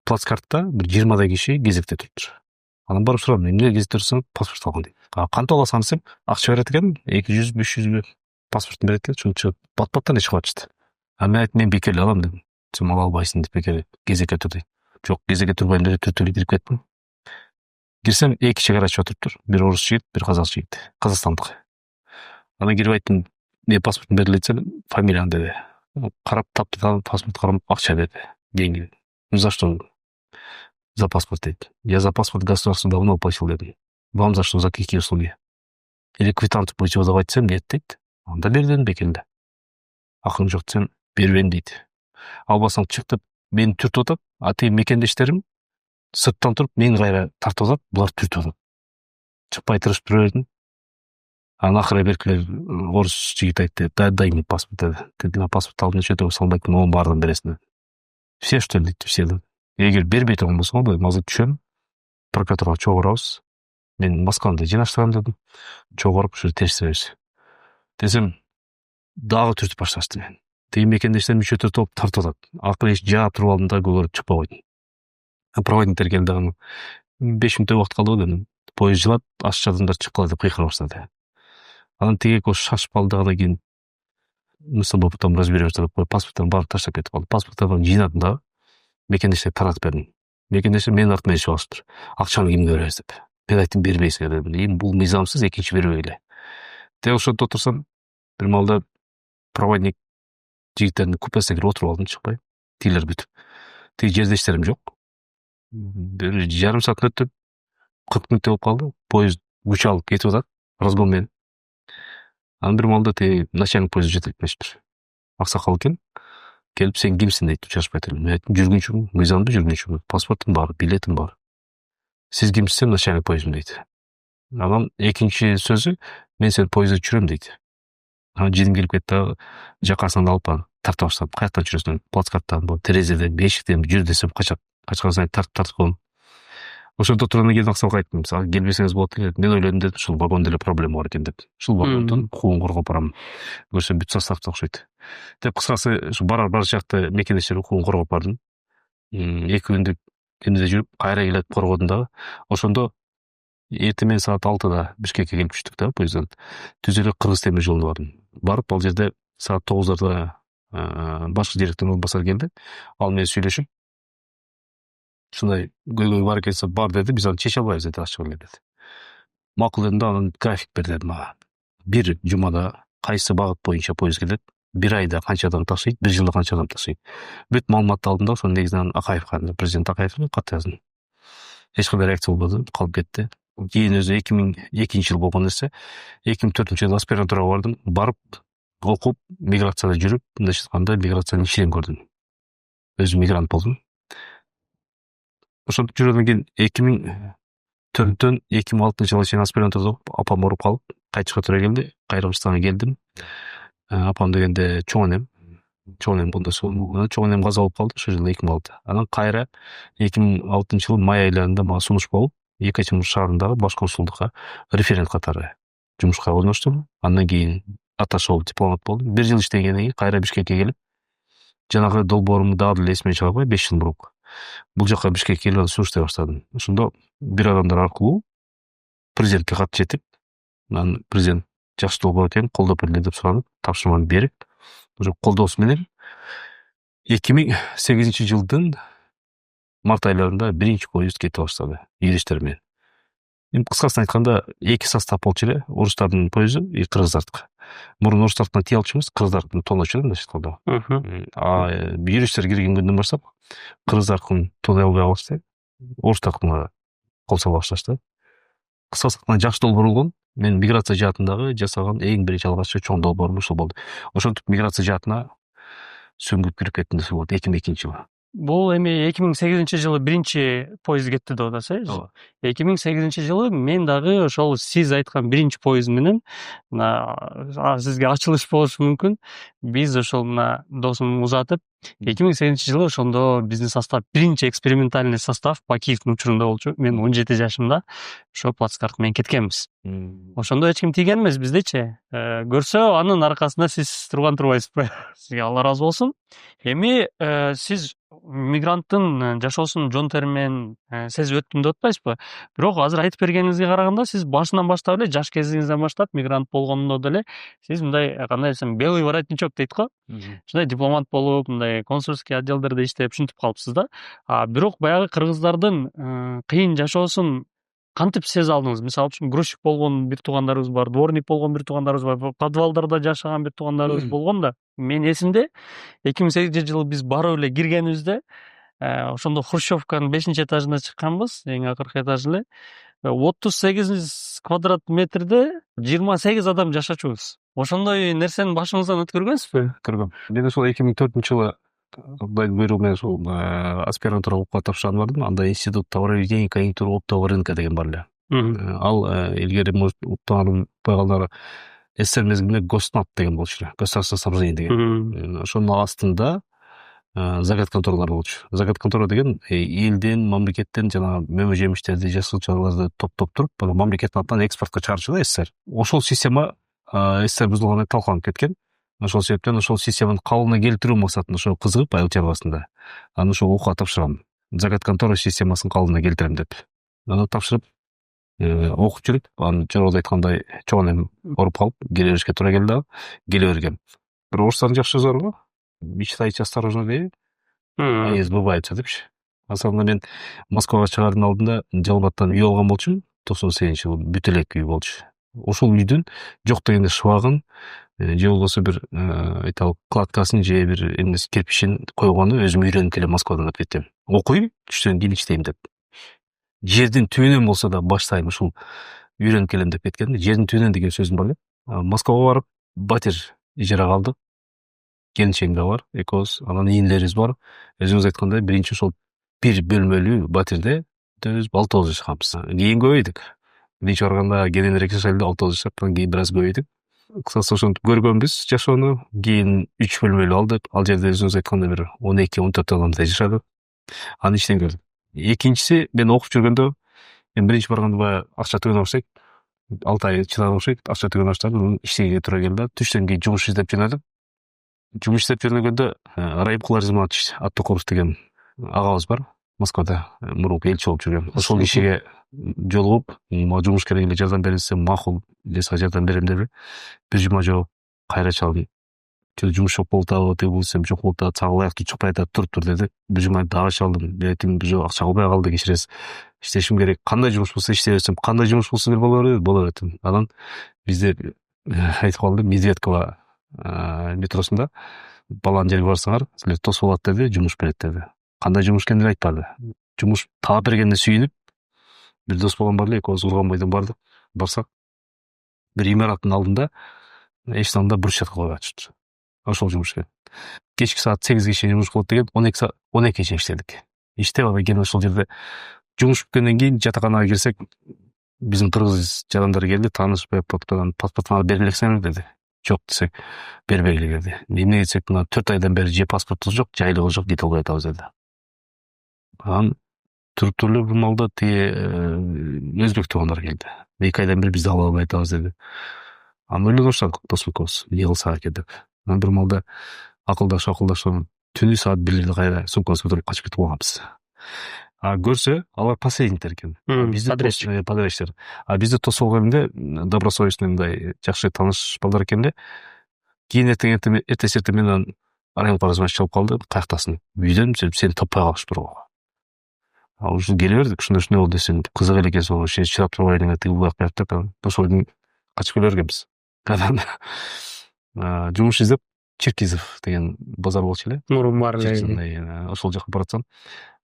плацкартта бир 20 киши кезекте туруптур. Анан барып сурадым, эмне кезекте турсаң паспорт алган дейт. Кантип аласың десем, акча берет экен, 200-500 паспортун берет экен, чын бат-баттан ичип атышты. Мен айттым, мен бекер эле алам дедим. Сен ала албайсың деп бекер кезекке тур дейт. Жок, кезекке турбайм деп түртүлүп кирип кеттим. Кирсем, 2 чыгарачы отуруптур. Бир орус жигит, бир казак жигит, казакстандык. Анан кирип айттым, "Мне паспортун берилет" десем, фамилияң деди. Карап тапты, паспорт карап акча берди. Деньги. Ну за что? За паспорт дейт. Я за паспорт государству давно платил дедим. Вам за что? За какие услуги? Или квитанцию будете выдавать десем, нет дейт. Анда бер дедим бекенде. Акың жок десем, бербейм дейт. Албасаң чык деп мени түртүп атат, а тиги мекендештерим сырттан туруп мени кайра тартып атат, булар түртүп атат. Чыкпай тырышып тура бердим. Анан акыры беркилер орус жигит айтты, дай мне паспорт деди. Деди, паспорт алып нече өтө салбайт, onun баардыгын бересиң. Все что ли дейт, все. Эгер бербей турган болсоң, азыр түшөм, прокуратурага чогурабыз. Мен Москваны жыйнаштырам дедим. Чогуруп ушу тештиребиз. Десем, дагы түртүп башташты мени. Тиги мекендештерим 3-4 топ тартып атат. Акыры жаап туруп алдым да көрүп чыкпай койдум. Проводниктер келди, аны 5 мүнөт убакыт калды дедим. Поезд жылат, ашчы адамдар чыккыла деп кыйкыра баштады. Анан тиги шашып алдыгынан кийин мы с собой потом разберемся деп паспорттарын баарын таштап кетип калды. Паспорттарын жыйнадым да мекендештерге таратып бердим. Мекендештер менин артыман ишип алыштыр. Акчаны кимге беребиз деп. Мен айттым, бербейсиңер дедим. Эми бул мыйзамсыз, экинчи бербегиле. Деп ошентип отурсам, бир маалда проводник жигиттердин купесине кирип отуруп алдым, чыкпай. Тигилер бүтүп. Тиги жердештерим жок. Бир жарым саат өтүп, 40 мүнөт болуп калды. Поезд күч алып кетип атат, разгон менен. Анан бир маалда тиги начальник поезд жетектешиптир. Аксакал экен. Келип, сен кимсиң дейт, учашпай эле. Мен айттым, жүргүнчүмүн, мыйзамдуу жүргүнчүмүн, паспортум бар, билетим бар. Сиз кимсиз? Начальник поездмун дейт. Анан экинчи сөзү, мен сени поездде жүрөм дейт. Анан жидим келип кетти, жакасынан алып тартып баштадым. Каяктан жүрөсүң? Плацкарттан, терезеден, эшиктен жүр десем качат. Качкан сайын тартып коем. Ошондо турган кийин Аксакалга айттым, келбесеңиз болот эле. Мен ойлодум деп, ушул вагондо эле проблема бар экен деп. Ушул вагондун укугун коргоп барам. Көрсөм бүт составда окшойт. Деп кыскасы, ушу бар жакта мекендештер укугун коргоп бардым. 2 күндүк эмнеде жүрүп, кайра келип коргодум дагы. Ошондо эртең менен саат 6-да Бишкекке келип түштүк да поездден. Түз эле Кыргыз темир жолуна бардым. Барып, ал жерде саат 9-дарда башкы директор орун басар келди. Ал менен сүйлөшүп, ушундай көйгөй бар экенсе бар деди, биз аны чече албайбыз деди, ачык эле деди. Макул дедим да, анан график бер деди мага. Бир жумада кайсы багыт боюнча поезд келет, бир айда канча адам ташыйт, бир жылда канча адам ташыйт. Бүт маалыматты алдым да, ошонун негизинен Акаевга, президент Акаевге кат яздым. Эч кандай реакция болбоду, калып кетти. Кийин өзү 2002 жыл болгон эсе, 2004 жылы аспирантурага бардым, барып окуп, миграцияда жүрүп, мындайча айтканда миграциянын ишин көрдүм. Өзүм мигрант болдум. Ошентип жүргөндөн кийин 2004-төн 2006 жылга чейин аспирантурада окуп, апам ооруп калып, кайтышка туура келди. Кайрымчылыкка келдим. Апам дегенде чоң энем каза болуп калды ошол жылы 2006. Анан кайра 2006 жылы май айларында мага сунуш болуп, Екатеринбург шаарындагы баш консулдукка референт катары жумушка орноштум. Андан кийин атташе болуп дипломат болдум. 1 жыл иштегенден кийин кайра Бишкекке келип, жанагы долбоорумду дагы эле эсиме чыгарбай 5 жыл мурун бул жака Бишкекке келип сунуштай баштадым. Ошондо бир адамдар аркылуу президентке кат жетип, анан президент жакшы долбоор экен, колдоп бергиле деп суранып, тапшырманы берип, уже колдоосу менен 2008 жылдын март айларында биринчи поезд кете баштады, юристтер менен. Эми кыскасын айтканда, 2 состав болчу эле, орустардын поезду, кыргыздардыкы. Мурун орустардыкынан тие алчубуз, кыргыздардыкын тоночу эле мындайча айтканда. Юристтер кирген күндөн баштап, кыргыздардыкын тоной албай калышты, орустардыкына кол сала башташты. Кыскасы айтканда жакшы долбоор болгон. Мен миграция жаатындагы жасаган эң биринчи алгачкы чоң долбоорум ушул болду. Ошентип миграция жаатына сүңгүп кирип кеттим десе болот 2002 жылы. Бул эми 2008 жылы биринчи поезд кетти деп атасыз. 2008 жылы мен дагы ошол сиз айткан биринчи поезд менен сизге ачылыш болушу мүмкүн. Биз ошол мына досум узатып 2008 жылы ошондо биздин состав биринчи экспериментальный состав Бакиевдин учурунда болчу. Мен 17 жашымда ошо плацкарт менен кеткенбиз. Ошондо эч ким тийген эмес биздечи. Көрсө анын аркасында сиз турбайсызбы? Сизге Алла ыраазы болсун. Эми сиз мигранттын жашоосунун жон тери менен сезип өттүм деп атпайсызбы? Бирок азыр айтып бергениңизге караганда сиз башынан баштап эле жаш кезиңизден баштап мигрант болгондо деле сиз мындай кандай десем белый воротничок дейт го. Ушундай дипломат болуп, мындай консульский отделдерде иштеп ушинтип калыпсыз да. Бирок баягы кыргыздардын кыйын жашоосун кантип сезе алдыңыз? Мисалы үчүн грузчик болгон бир туугандарыбыз бар, дворник болгон бир туугандарыбыз бар, подвалдарда жашаган бир туугандарыбыз болгон да. Менин эсимде 2008-жылы биз барып эле киргенибизде ошондо Хрущевканын 5-этажына чыкканбыз, эң акыркы этаж эле. 38 квадрат метрде 28 адам жашачубуз. Ошондой нерсени башыңыздан өткөргөнсүзбү? Көргөм. Мен ошол 2004-жылы Кудайдын буйругу менен ушул аспирантура окууга тапшырган бардым. Анда институт товароведения, конъюнктура оптового рынка деген бар эле. Ал илгери может уктаганым койгондор СССР мезгилинде Госнаб деген болчу эле, государственное снабжение деген. Ошонун астында загратконторалар болчу. Загратконтора деген элден, мамлекеттен жанагы мөмө жемиштерди, жасылчаларды топтоп туруп, мамлекеттин атынан экспортко чыгарчу да СССР. Ошол система СССР бузулганда талкаланып кеткен. Ошол себептен ошол системаны калыбына келтирүү максатында ошо кызыгып айыл чарбасында аны ошол окууга тапшыргам. Загратконтора системасын калыбына келтирем деп. Аны тапшырып окуп жүрүп, анын жогоруда айткандай чоң эми ооруп калып, келе беришке туура келди дагы, келе бергем. Бирок орустардын жакшы сөзү бар го. Мечтайте осторожно дейби. Они сбываются депчи. Асалында мен Москвага чыгаардын алдында Жалбаттан үй алган болчумун. 98-жылы бүт элек үй болчу. Ошол үйдүн жок дегенде шыбагын же болбосо бир айталы кладкасын же бир эмнеси кирпичин койгону өзүм үйрөнүп келем Москвадан деп кетем. Окуйм, түштөн кийин иштейм деп. Жердин түбүнөн болсо да баштайм ушул үйрөнүп келем деп кеткен. Жердин түбүнөн деген сөзүм бар эле. Москвага барып батир ижарага алдык. Келинчегим да бар, экөөбүз, анан ийинлерибиз бар. Өзүңүз айткандай, биринчи ошол бир бөлмөлүү батирде өзүбүз 6 жашаганбыз. Кийин көбөйдүк. Биринчи барганда кененирээк жашайлы 6 жашап, анан кийин бир аз көбөйдүк. Кысасы ошентип көргөнбүз жашоону. Кийин 3 бөлмөлүү алдык. Ал жерде өзүңүз айткандай бир 12-14 адамдай жашадык. Аны иштен көрдүм. Экинчиси, мен окуп жүргөндө, мен биринчи барганда баягы акча төгөнө баштайт. 6 ай чыдаган баштайт, акча төгөнө баштадым, иштегенге туура келди. Түштөн кийин жумуш издеп жөнөдүм. Жумуш издеп жөнөгөндө Райыпкул Арзыманович Аттокуров деген агабыз бар Москвада, мурунку элчи болуп жүргөн. Ошол кишиге жолугуп, мага жумуш керек эле, жардам берилсе макул, леска жардам берем деп бир жума жооп кайра чалдым. Жумуш жок болуп атабы, десем жок болуп атат, сага ылайык чыкпай атат, туруп деди. Бир жума дагы чалдым. Бир жок акча калбай калды, кечиресиз. Иштешим керек. Кандай жумуш болсо иштей берсем, кандай жумуш болсо боло берет. Анан бизде айтып калды, Медведкова метросунда балан жерге барсаңар, силер тосуп алат деди, жумуш берет деди. Кандай жумуш экенин айтпады. Жумуш таап бергенине сүйүнүп, бир дос болгон бар эле, экөөбүз Урган бойдон бардык. Барсак, бир имараттын алдында эшиктин алдында брусчатка койгон атышыптыр. Ошол жумуш экен. Кечки саат 8ге чейин жумуш болот деген, 12 чейин иштедик. Иштеп алып келип ошол жерде жумуш бүткөндөн кийин жатаканага кирсек, биздин кыргыз жарандар келди, таанышпай паспортуңарды бере элексиңерби деди. Жок десек, бербегиле деди. Эмне десек, мына 4 айдан бери же паспортубуз жок, жайлыгы жок, кете албай атабыз деди. Анан туруп эле бул малда тиги өзбек туугандар келди. 2 айдан бери бизди ала албай атабыз деди. Анан ойлонуп баштадык, дос экөөбүз, эмне кылсак экен деп. Анан бир малда акылдашып түнү саат 1-лерде кайра сумкабызды көтөрүп качып кетип калганбыз. Көрсө, алар посредниктер экен. Бизди подрядчиктер. Бизди тосуп алганда добросовестный мындай жакшы тааныш балдар экен эле. Кийин эртеси эртең менен Райыпкул Арзыманович чалып калды, каяктасың? Үйдөн, сени таппай калышыптыр го. Ушул келе бердик, ушундай болду десем, кызык эле экенсиң, сени чыдап турбай эле тиги булак берип деп, ошол качып келе бергенбиз. Анан жумуш издеп Черкизов деген базар болчу эле. Мурун бар эле. Ошол жака баратсам,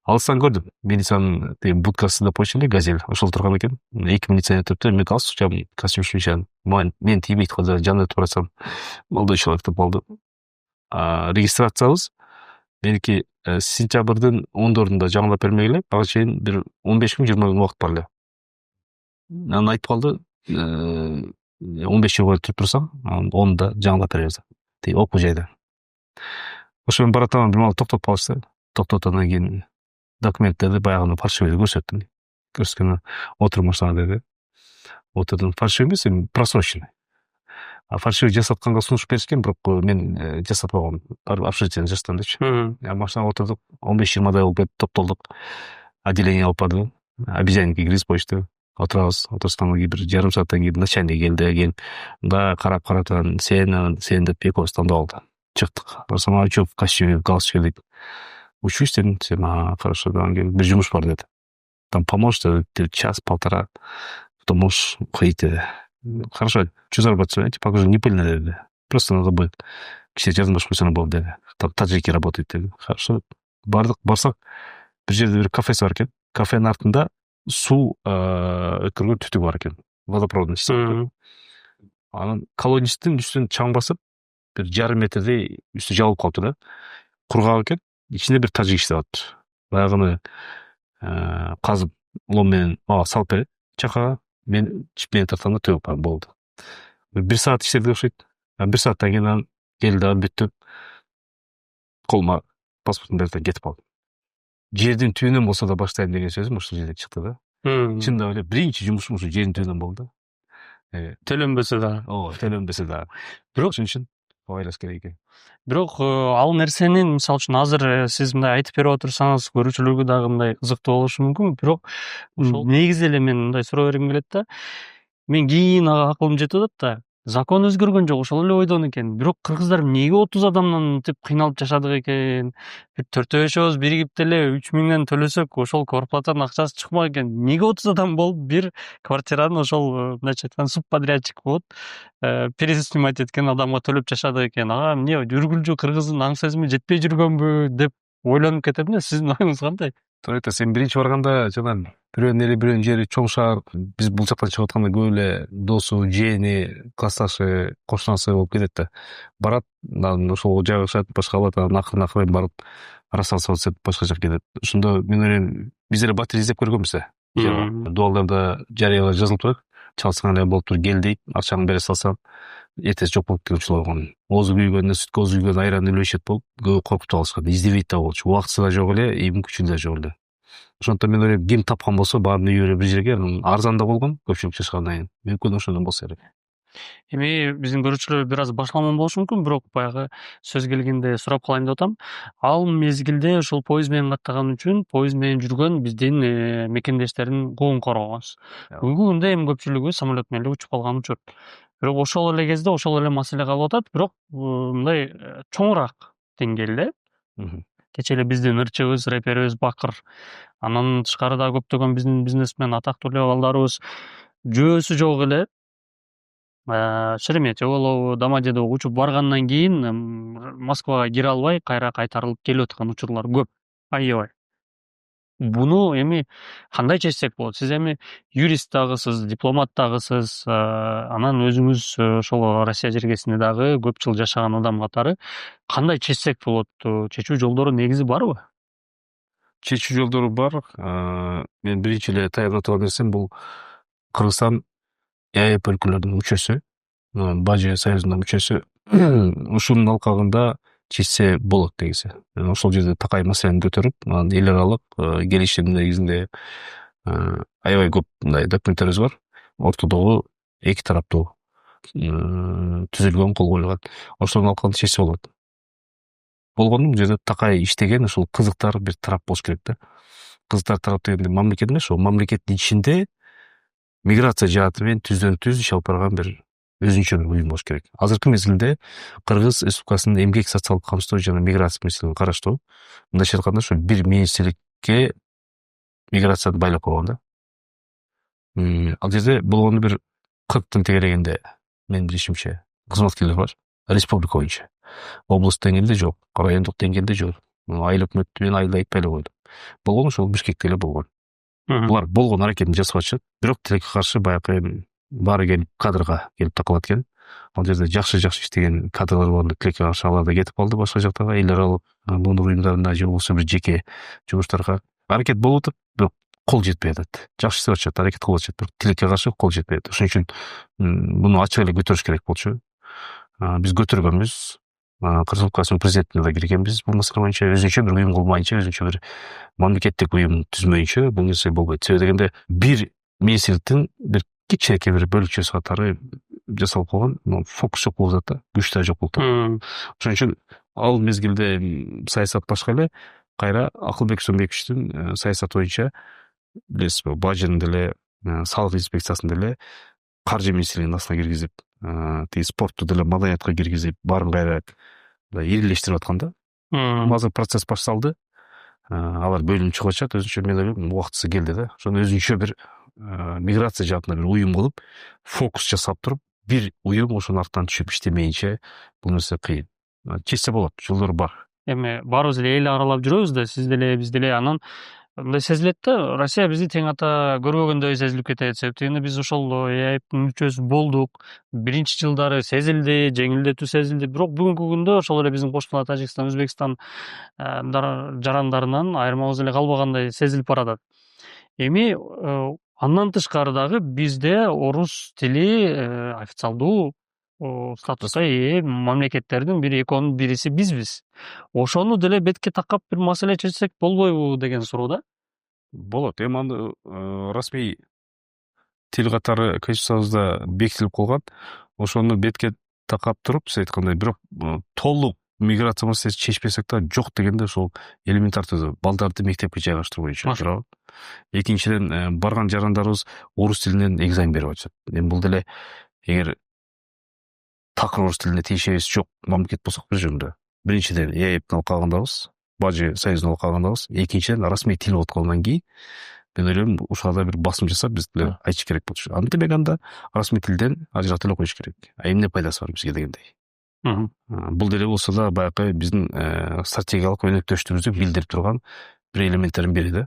алыстан көрдүм. Милициянын тиги будкасы деп койчу эле, Газель. Ошол турган экен. 2 милиционер өтүптүр, мен галстук жабым, костюм кийишем. Мен тийбейт кылып жанына өтүп баратсам, молдой человек деп калды. Регистрациябыз меники сентябрдын 14-ында жаңылап бермегиле, ага чейин бир 15 күн, 20 күн убакыт бар эле. Анан айтып калды, 15 жыл бойы туруп турсаң, 10-да жаңылап беребиз. Тиги окуу жайда. Ошо мен баратам, бир мал токтоп калышты. Токтоткондон кийин документтерди баягы фальшивый көрсөттүм. Көрсөткөндөн отуруп баштаган деди. Отурдум, фальшивый эмес, просроченный. фальшивый жасатканга сунуш беришкен, бирок мен жасатпагам. Барып общежитиене жатам депчи. Машинага отурдук, 15-20 болуп кетип топтолдук. Отделение алып барды. Обезьянникке киргизип коюшту. Отурабыз. Отурсаң бир жарым сааттан кийин начальник келди. Да карап сен деп экөөбүз тандап алды. Чыктык. Барсам ачуу в костюме, в галстуке дейт. Учусь дедим. Хорошо, бир жумуш бар деди. Там поможешь, час-полтора, потом можешь уходить. Хорошо, что зарабатывать? Типа, уже не пыльно, dedi. Просто надо будет. Кіші жардымдашып қойсаң болды, dedi. Там таджики работает, dedi. Хорошо. Барсақ, бір жерде бір кафесі бар екен. Кафенің артында су өткөргөн түтүк бар екен. Водопроводный система. Анан колонисттин үстүн чаң басып, бір жарым метрдей үстү жабылып калыптыр да. Кургак экен, ичинде бір таджик иштеп атыптыр. Баягыны казып лом менен мага салып берет. Чакага мен чипмен тартамда төгүп болду. Бир саат иштеди окшойт. Бир сааттан кийин анан келди, бүттүп колума паспортун берди, кетип калды. Жердин түбүнөн болсо да баштайм деген сөзүм ушул жерде чыкты да. Чындап эле биринчи жумушум ушу жердин түбүнөн болду. Төлөнбөсө да. Төлөнбөсө да. Бирок ошон үчүн байлаш керек экен. Бирок ал нерсенин мисалы үчүн азыр сиз мындай айтып берип отурсаңыз көрүүчүлөргө дагы мындай кызыктуу болушу мүмкүн. Бирок ошол негизи эле мен мындай суроо бергим келет да. Мен кийин акылым жетип атат да. Закон өзгөргөн жок, ошол эле ойдон экен. Бирок кыргыздар эмнеге 30 адамдан мынтип кыйналып жашадык экен? Бир төртөөбөшөөбүз биригип деле 3000 төлөсөк, ошол квартплатанын акчасы чыкмак экен. Эмнеге 30 адам болуп бир квартираны ошол мындайча айтканда субподрядчик болуп, переснимать эткен адамга төлөп жашадык экен? Ага эмне жүргүлчү кыргыздын аң сезими жетпей жүргөнбү деп ойлонуп кетем да. Сиздин оюңуз кандай? Туура айтасыз. Сен биринчи барганда жана бирөөнүн эли бирөөнүн жери чоң шаар, биз бул жактан чыгып атканда көп эле досу, жээни, классташы, кошунасы болуп кетет да. Барат, ошол жайгашат, башка кылат, анан акырын барып расстаться этип башка жака кетет. Ошондо мен ойлойм, биз эле батир издеп көргөнбүз да. Дуалдарда жарыялар жазылып турат. Чалсаң эле болуптур, кел дейт, акчаны бере салсаң, эртеси жок болуп кетүүчүлөр болгон. Оозу күйгөндө, сүткө оозу күйгөндө айран өлүп болуп, көп коркутуп алышкан. Издебейт да болчу. Убактысы да жок эле, мүмкүнчүлүгү да жок эле. Ошондуктан мен ойлойм, ким тапкан болсо, барып үйүрө бир жерге, арзан да болгон, көпчүлүк жашагандан кийин. Мүмкүн ошондон болсо керек. Эми биздин көрүүчүлөр бир аз башаламан болушу мүмкүн, бирок баягы сөз келгенде сурап калайын деп атам. Ал мезгилде ошол поезд менен каттаган үчүн поезд менен жүргөн биздин мекендештердин укугун коргогонбуз. Бүгүнкү күндө эми көпчүлүгү самолет менен эле учуп калган учур. Бирок ошол эле кезде ошол эле маселе калып атат, бирок мындай чоңураак деңгээлде. Кечээ эле биздин ырчыбыз, рэперибиз Бакыр, андан тышкары да көптөгөн биздин бизнесмен, атактуу эле балдарыбыз жөөсү жок эле Шереметьево, Домодедово учуп баргандан кийин Москвага кире албай, кайра кайтарылып келип аткан учурлар көп, аябай. Буну эми кандай чечсек болот? Сиз эми юрист дагысыз, дипломат дагысыз, анан өзүңүз ошол Россия жергесинде дагы көп жыл жашаган адам катары кандай чечсек болот? Чечүү жолдору негизи барбы? Чечүү жолдору бар. Мен биринчи эле таянып турган нерсем бул Кыргызстан ЭАЭП өлкөлөрүнүн мүчөсү, Бажы союзунун мүчөсү. Ушунун алкагында чечсе болот негизи. Ошол жерде такай маселени көтөрүп, анан эл аралык келишим негизинде аябай көп мындай документтерибиз бар. Ортодогу эки тараптуу түзүлгөн, кол коюлган. Ошонун алкагында чечсе болот. Болгону бул жерде такай иштеген ушул кызыктар бир тарап болуш керек да. Кызыктар тарап дегенде мамлекет эмес, ошол мамлекеттин ичинде миграция жааты менен түздөн-түз иш алып барган бир өзүнчө бир уюм болуш керек. Азыркы мезгилде Кыргыз Республикасынын эмгек социалдык камсыздоо жана миграция маселелерин караштыруу, мындайча айтканда ошо бир министрликке миграцияны байлап койгон да. Ал жерде болгону бир 40 тегерегинде менин билишимче кызматкерлер бар. Республика боюнча. Область деңгээлде жок, райондук деңгээлде жок. Айыл өкмөттү мен айылда айтпай эле койдум. Болгону ошол Бишкекте эле болгон. Булар болгон аракетин жасап атышат. Бирок тилекке каршы баягы баары келип кадрга келип такалат экен. Ал жерде жакшы иштеген кадрлар бар, тилекке каршы алар да кетип калды башка жактарга, эл аралык муну уюмдарына же болбосо бир жеке жумуштарга. Аракет болуп атат, бирок кол жетпей атат. Жакшы иштеп атышат, аракет кылып атышат, бирок тилекке каршы кол жетпей атат. Ошон үчүн муну ачык эле көтөрүш керек болчу. Биз көтөргөнбүз. Кыргыз Республикасынын президентине да киргенбиз бул маселе боюнча, өзүнчө бир уюм курмайынча, өзүнчө бир мамлекеттик уюм түзмөйүнчө бул нерсе болбойт. Себеби дегенде бир министрликтин бир кичинекей бир бөлүкчөсү катары жасалып калган, фокус жок болуп атат да, күч да жок болуп атат. Ошон үчүн ал мезгилде саясат башка эле, кайра Акылбек Сөнбековичтин саясаты боюнча билесизби, Бажин деле салык инспекциясын деле каржы министрлигинин астына киргизип, тиги спортту деле маданиятка киргизип, баарын кайра ирилештирип аткан да. Азыр процесс башталды. Алар бөлүнүп чыгып атышат. Өзүнчө мен ойлойм, убактысы келди да. Ошону өзүнчө бир миграция жаатында бир уюм кылып, фокус жасап туруп, бир уюм ошонун артынан түшүп иштемейинче бул нерсе кыйын. Чечсе болот, жолдору бар. Эми баарыбыз эле эл аралап жүрөбүз да, сиз деле биз деле, анан мындай сезилет да, Россия бизди тең ата көрбөгөндөй сезилип кетет. Себептени биз ошол ЭАЭПтин мүчөсү болдук. Биринчи жылдары сезилди, жеңилдетүү сезилди. Бирок бүгүнкү күндө ошол эле биздин кошуна Тажикстан, Өзбекстан жарандарынан айырмабыз эле калбагандай сезилип баратат. Эми андан тышкары дагы бизде орус тили официалдуу статуска ээ мамлекеттердин бири, экөөнүн бириси бизбиз. Ошону деле бетке такап бир маселе чечсек болбойбу деген суроо да. Болот. Эми аны расмий тил катары Конституциябызда бекитилип калган. Ошону бетке такап туруп, сиз айткандай, бирок толук миграция маселесин чечпесек да, жок дегенде ошол элементар түзү, балдарды мектепке жайгаштыруу боюнча, туурабы? Экинчиден, барган жарандарыбыз орус тилинен экзамен берип атышат. Эми бул деле эгер такыр орус тилине тиешебиз жок мамлекет болсок бир жөнүндө. Биринчиден ЭАЭПтин алып калгандабыз, Бажы союзун алып калгандабыз. Экинчиден расмий тил болуп калгандан кийин мен ойлойм, ушарда бир басым жасап биз деле айтыш керек болчу. Антип анда расмий тилден ажыратып эле коюш керек. Эмне пайдасы бар бизге дегендей. Бул деле болсо да баягы биздин стратегиялык өнөктөштүгүбүздү билдирип турган бир элементтердин бири да.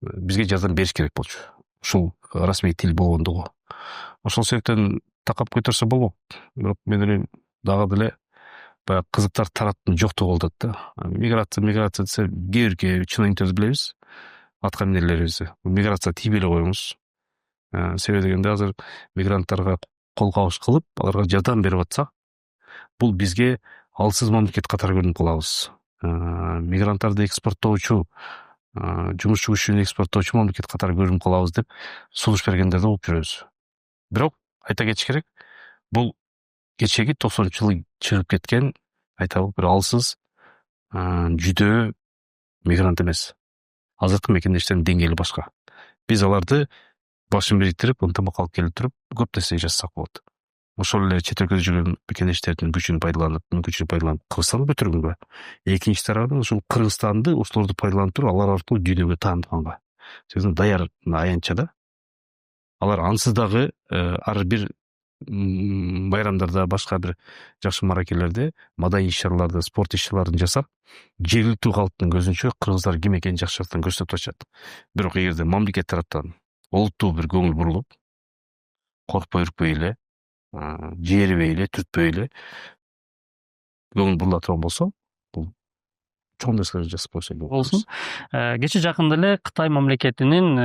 Бизге жардам бериш керек болчу. Ушул расмий тил болгондугу. Ошол себептен такап көтөрсө болмок. Бирок мен ойлойм, дагы деле баягы кызыктар тараптын жоктугу болуп атат да. Миграция десе, кээ бирге чынын билебиз. Атка минерлерибизди. Миграция тийбей эле коебуз. Себеби дегенде азыр мигранттарга кол кабыш кылып, аларга жардам берип атсак, бул бизге алсыз мамлекет катары көрүнүп калабыз. Мигранттарды экспорттоочу, жумушчу күчүн экспорттоочу мамлекет катары көрүнүп калабыз деп сунуш бергендер да болуп жүрөбүз. Бирок айта кетиш керек, бул кечеги 90-жылы чыгып кеткен, айталы бир алсыз жүдөө мигрант эмес. Азыркы мекендештердин деңгээли башка. Биз аларды башын бириктирип, ынтымак алып келип туруп, көп нерсе жасасак болот. Ошол эле чет өлкөдө жүргөн мекендештердин күчүн пайдаланып, мүмкүнчүлүгүн пайдаланып, Кыргызстанды көтөргөнгө. Экинчи тарабынан ушул Кыргызстанды ошолорду пайдаланып туруп, алар аркылуу дүйнөгө таанылганга. Себеби даяр аянтча да. Алар ансыз дагы ар бир байрамдарда, башка бир жакшы маракелерде, маданий иш-чараларды, спорт иш-чараларын жасап, жергиликтүү калктын көзүнчө кыргыздар ким экенин жакшы жактан көрсөтүп атышат. Бирок эгерде мамлекет тараптан олуттуу бир көңүл бурулуп, коркпой үркпөй эле, жээрибей эле, түртпөй эле көңүл бурула турган болсо, бул чоң нерселерди жасап койсо болсун. Кечээ жакында эле Кытай мамлекетинин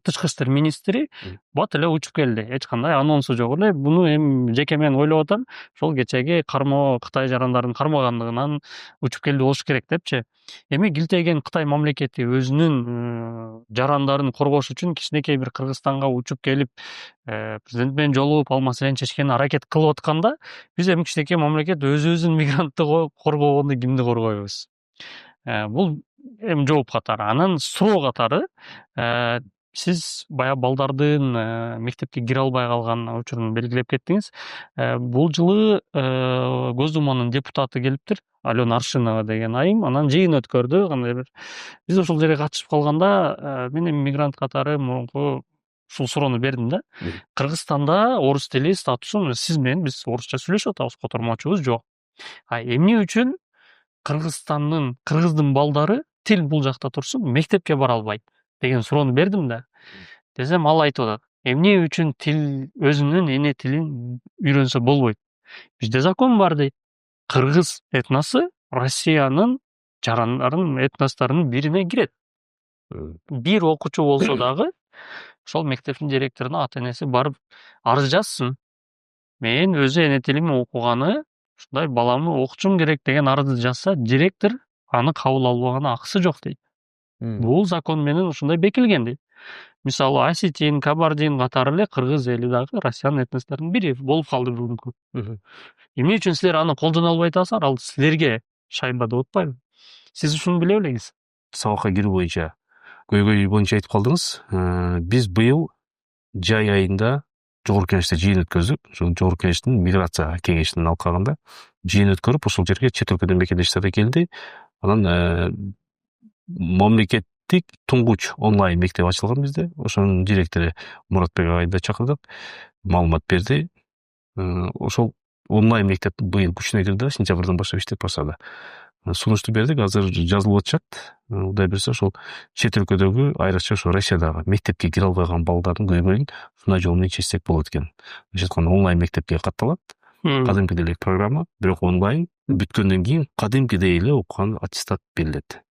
тышкы иштер министри бат эле учуп келди. Эч кандай анонсу жок эле. Буну эми жеке мен ойлоп атам, ошол кечеги Кытай жарандарын кармагандыгынан учуп келди болуш керек депчи. Эми килтейген Кытай мамлекети өзүнүн жарандарын коргош үчүн кичинекей бир Кыргызстанга учуп келип, президент менен жолугуп ал маселени чечкенге аракет кылып атканда, биз эми кичинекей мамлекет өзүбүздүн мигрантты коргогонду кимди коргойбуз? Бул эми жооп катары. Анан суроо катары, сиз баягы балдардын мектепке кире албай калган учурун белгилеп кеттиңиз. Бул жылы Госдуманын депутаты келиптир, Алена Аршинова деген айым, анан жыйын өткөрдү. Кандай бир биз ошол жерге катышып калганда, мен эми мигрант катары мурунку ушул суроону бердим да. Кыргызстанда орус тили статусун сиз менен биз орусча сүйлөшүп атабыз, котормочубуз жок. Эмне үчүн кыргыздын балдары тил бул жакта турсун, мектепке бара албайт деген суроону бердим да. Десем ал айтып атат, эмне үчүн тил өзүнүн эне тилин үйрөнсө болбойт? Бизде закон бар дейт. Кыргыз этносу Россиянын жарандарын, этносторунун бирине кирет. Бир окуучу болсо дагы ошол мектептин директоруна ата энеси барып арыз жазсын. Мен өзү эне тилим окуганы, ушундай баламды окутушум керек деген арызды жазса, директор аны кабыл албаган акысы жок дейт. Бул закон менен ушундай бекилген дейт. мисалы осетин, кабардин катары эле кыргыз эли дагы Россиянын этносторунун бири болуп калды бүгүнкү. Эмне үчүн силер аны колдоно албай атасыңар? Ал силерге шайба деп атпайбы? Сиз ушуну биле белеңиз. Сабакка кирүү боюнча көйгөй боюнча айтып калдыңыз. Биз быйыл жай айында жогорку кеңеште жыйын өткөздүк. Ошол жогорку кеңештин миграция кеңешинин алкагында жыйын өткөрүп, ошол жерге чет өлкөдөн мекендештер да келди. Анан мамлекеттик туңгуч онлайн мектеп ачылган бизде. Ошонун директору Муратбек агайды да чакырдык, маалымат берди. Ошол онлайн мектеп быйыл күчүнө кирди, сентябрдан баштап иштеп баштады. Сунушту бердик, азыр жазылып атышат. Кудай буюрса, ошол чет өлкөдөгү, айрыкча ошо Россиядагы мектепке кире албай калган балдардын көйгөйүн ушундай жол менен чечсек болот экен. Ошо айтканда онлайн мектепке катталат. Кадимкидей эле программа, бирок онлайн бүткөндөн кийин кадимкидей эле окуган аттестат берилет.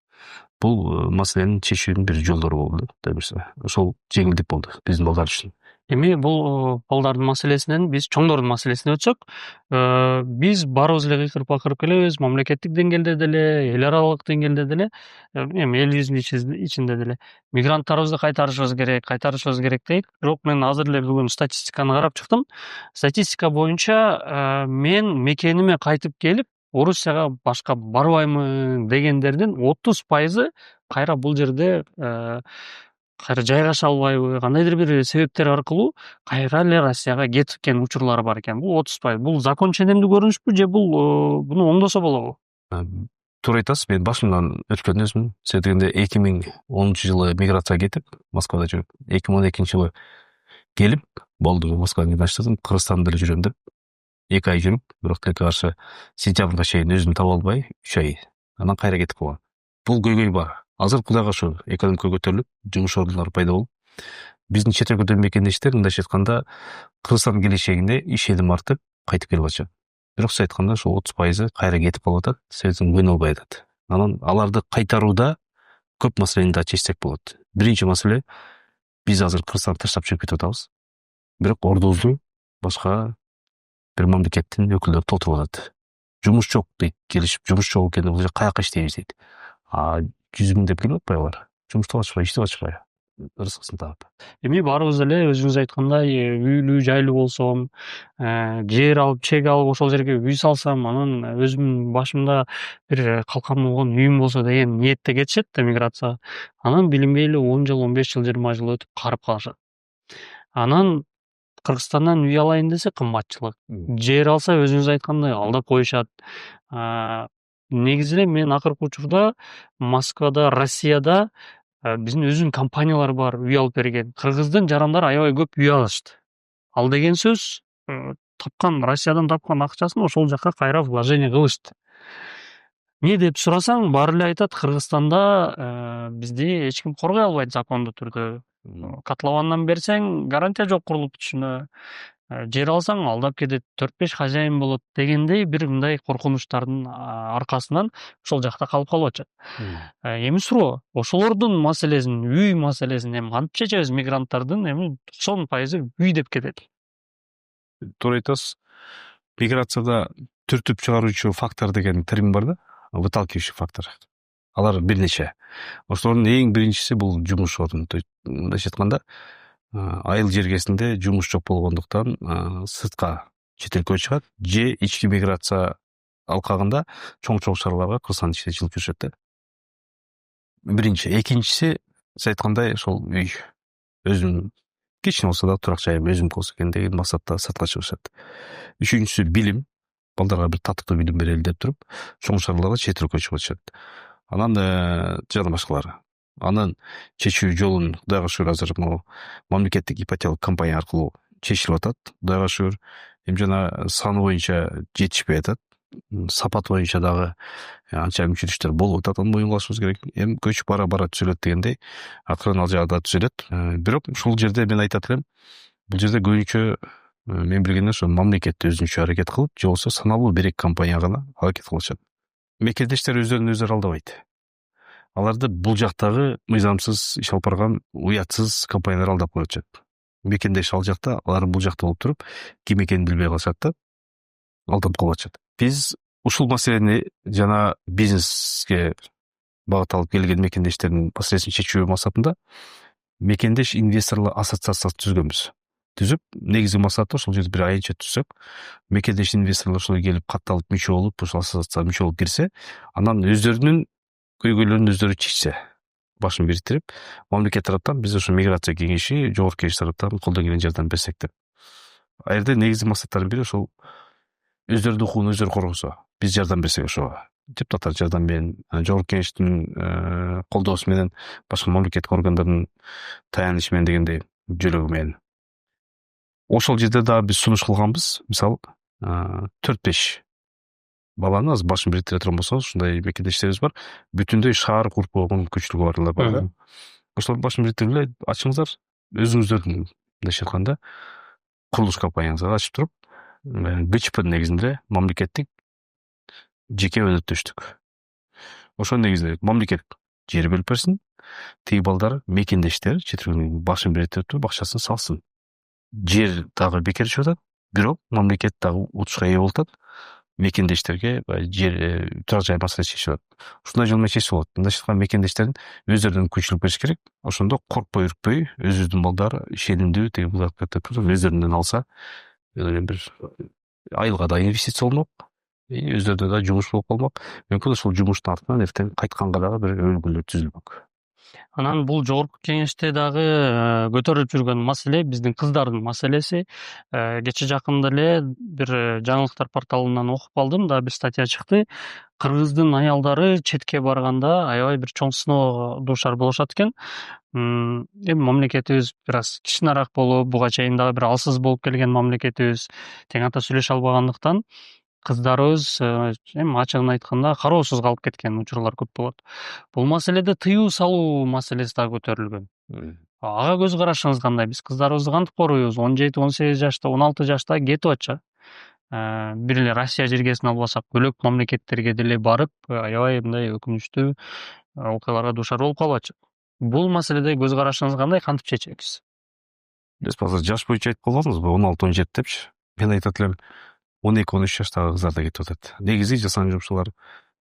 Бул маселенин чечүүнүн бир жолдору болду, кудай буюрса. Ошол жеңилдик болду биздин балдар үчүн. Эми бул балдардын маселесинен биз чоңдордун маселесине өтсөк, биз баарыбыз эле кыйкырып бакырып келебиз, мамлекеттик деңгээлде деле, эл аралык деңгээлде деле, эми элибиздин ичинде деле мигранттарыбызды кайтарышыбыз керек дейт. Бирок мен азыр эле бүгүн статистиканы карап чыктым. Статистика боюнча мен мекениме кайтып келип, Орусияга башка барбаймын дегендердин 30% кайра бул жерде кайра жайгаша албайбы, кандайдыр бир себептер аркылуу кайра эле Россияга кеткен учурлар бар экен. Бул 30%. Бул закон ченемдүү көрүнүшпү же бул буну оңдосо болобу? Туура айтасыз, мен башымдан өткөн өзүмүн. Сиз дегенде 2010-жылы миграцияга кетип, Москвада жүрүп, 2012-жылы келип, болду, Москваны баштадым, Кыргызстанда деле жүрөм деп 2 ай жүрүп, бирок тилекке каршы сентябрга чейин өзүмдү таба албай 3 ай. Анан кайра кетип калгам. Бул көйгөй бар. Азыр Кудайга шүгүр, экономика көтөрүлүп, жумуш ордундары пайда болуп, биздин чет өлкөдөн мекендештер мындайча айтканда Кыргызстандын келечегине ишеним артып кайтып келип атышат. Бирок сиз айтканда ошол 30% кайра кетип калып атат, себебин көйнө албай атат. Анан аларды кайтарууда көп маселени да чечсек болот. Биринчи маселе, биз азыр Кыргызстанды таштап чыгып кетип атабыз. Бирок ордубузду башка бир мамлекеттин өкүлдөрү толтуруп атат. Жумуш жок дейт, келишип, жумуш жок экен, бул каяка иштейбиз дейт. 100 миң деп келип атпайбы алар? Жумуш таап атышпайбы, иштеп атышпайбы? Ырыскысын таап. Эми баарыбыз эле өзүңүз айткандай үйлүү, жайлуу болсом, жер алып, чек алып, ошол жерге үй салсам, анан өзүмдүн башымда бир калкан болгон үйүм болсо деген ниетте кетишет да миграцияга. Анан билинбей эле 10 жыл, 15 жыл, 20 жыл өтүп карып калышат. Анан Кыргызстандан үй алайын десе кымбатчылык. Жер алса өзүңүз айткандай алдап коюшат. Негизи эле мен акыркы учурда Москвада, Россияда биздин өзүнүн компаниялар бар, үй алып берген. Кыргыздын жарандары аябай көп үй алышты. Ал деген сөз Россиядан тапкан акчасын ошол жака кайра вложение кылышты. Эмне деп сурасаң, баары эле айтат, Кыргызстанда бизди эч ким коргой албайт закондуу түрдө. Котловандан берсең, гарантия жок курулуп бүтүшүнө. Жер алсаң, алдап кетет, 4-5 хозяин болот дегендей бир мындай коркунучтардын аркасынан ошол жакта калып атышат. Эми суроо, ошолордун маселесин, үй маселесин эми кантип чечебиз? Мигранттардын эми 90% үй деп кетет. Туура айтасыз. Миграцияда түртүп чыгаруучу фактор деген термин бар да, выталкивающий фактор. Алар бир нече. Ошолордун эң биринчиси бул жумуш орду. Мындайча айтканда, айыл жергесинде жумуш жок болгондуктан сыртка чет өлкөгө чыгат, же ички миграция алкагында чоң шаарларга Кыргызстандын ичинде жылып жүрүшөт да. Биринчи, экинчиси сиз айткандай ошол үй. Өзүм кичине болсо да турак жайым өзүмдүкү болсо экен деген максатта сыртка чыгышат. Үчүнчүсү билим. Балдарга бир татыктуу билим берели деп туруп, чоң шаарларга чет өлкөгө чыгып атышат. Анан жана башкалары. Анын чечүү жолун Кудайга шүгүр азыр мамлекеттик ипотекалык компания аркылуу чечилип атат. Кудайга шүгүр. Эми жана саны боюнча жетишпей атат. Сапат боюнча дагы анча мүмкүнчүлүктөр болуп атат. Аны моюнлашыбыз керек. Эми көчүп бара түзөлөт дегендей, акырын ал жагда түзөлөт. Бирок ушул жерде мен айтат элем, бул жерде көбүнчө мен билгенден ошо мамлекет өзүнчө аракет кылып, же болбосо саналуу бир-эки компания гана аракет кылышат. Мекендештер өздөрүн алдабайт. Аларды бул жактагы мыйзамсыз иш алып барган уятсыз компаниялар алдап коюп атышат. Мекендеш ал жакта, алар бул жакта болуп туруп, ким экенин билбей калышат да, алдап калып атышат. Биз ушул маселени жана бизнеске багыт алып келген мекендештердин маселесин чечүү максатында мекендеш инвесторлор ассоциациясы түзүп негизги максаты ошол жерде бир аянтча түзсөк, мекендеш инвесторлор ошол келип катталып мүчө болуп, ошол ассоциацияга мүчө болуп кирсе, анан өздөрүнүн көйгөйлөрүн өздөрү чечсе, башын бириктирип, мамлекет тараптан биз ошо миграция кеңеши, жогорку кеңеш тараптан колдон келген жардам берсек деп. А жерде негизги максаттардын бири ошол өздөрүнүн укугун өздөрү коргосо, биз жардам берсек ошого. Депутаттар жардам менен, жогорку кеңештин колдоосу менен, башка мамлекеттик органдардын таянышы менен дегендей жөлөгү менен. Ошол жерде дагы биз сунуш кылганбыз. Мисалы, 4-5 баланы азыр башын бириктире турган болсоңуз, ушундай мекендештерибиз бар. Бүтүндөй шаар куруп койгон мүмкүнчүлүгү барлар бар да. Ошолордун башын бириктирип эле ачыңыздар, өзүңүздөрдүн мындайча айтканда курулуш компанияңызга ачып туруп, ГЧП негизинде мамлекеттик жеке өнөктөштүк. Ошонун негизинде мамлекет жер бөлүп берсин, тиги балдар мекендештер четирүүнүн башын бириктирип туруп акчасын салсын. Жер дагы бекер чыгып атат, бирок мамлекет дагы утушка ээ болуп атат. Мекендештерге жер турак жай маселеси чечилип атат. Ушундай жол менен чечсе болот. Мындайча айтканда мекендештердин өздөрүнүн күнчүлүк бериш керек. Ошондо коркпой үркпөй, өзүбүздүн балдар ишенимдүү тиги өздөрүнөн алса, бир айылга да инвестиция болмок, өздөрүнө да жумуш болуп калмак. Мүмкүн ошол жумуштун артынан эртең кайтканга дагы бир өбөлгөлөр түзүлмөк. Анан бул жогорку кеңеште дагы көтөрүлүп жүргөн маселе биздин кыздардын маселеси. Кечээ жакында эле бир жаңылыктар порталынан окуп калдым, да бир статья чыкты. Кыргыздын аялдары четке барганда аябай бир чоң сыноого дуушар болушат экен. Эми мамлекетибиз бир аз кичинараак болуп, буга чейин дагы бир алсыз болуп келген мамлекетибиз, тең ата сүйлөшө албагандыктан кыздарыбыз эми ачыгын айтканда кароосуз калып кеткен учурлар көп болот. Бул маселеде тыюу салуу маселеси дагы көтөрүлгөн. Ага көз карашыңыз кандай? Биз кыздарыбызды кантип коруйбуз? 17-18 жашта, 16 жашта кетип атчы. Бир эле Россия жергесин албасак, бөлөк мамлекеттерге деле барып, аябай мындай өкүнүчтүү окуяларга дуушар болуп калбачы. Бул маселеде көз карашыңыз кандай? Кантип чечебиз? Биз азыр жаш боюнча айтып калганбызбы, 16-17 депчи. Мен айтат элем, 12-13 жаштагы кыздар да кетип атат. Негизи жасаган жумушчулар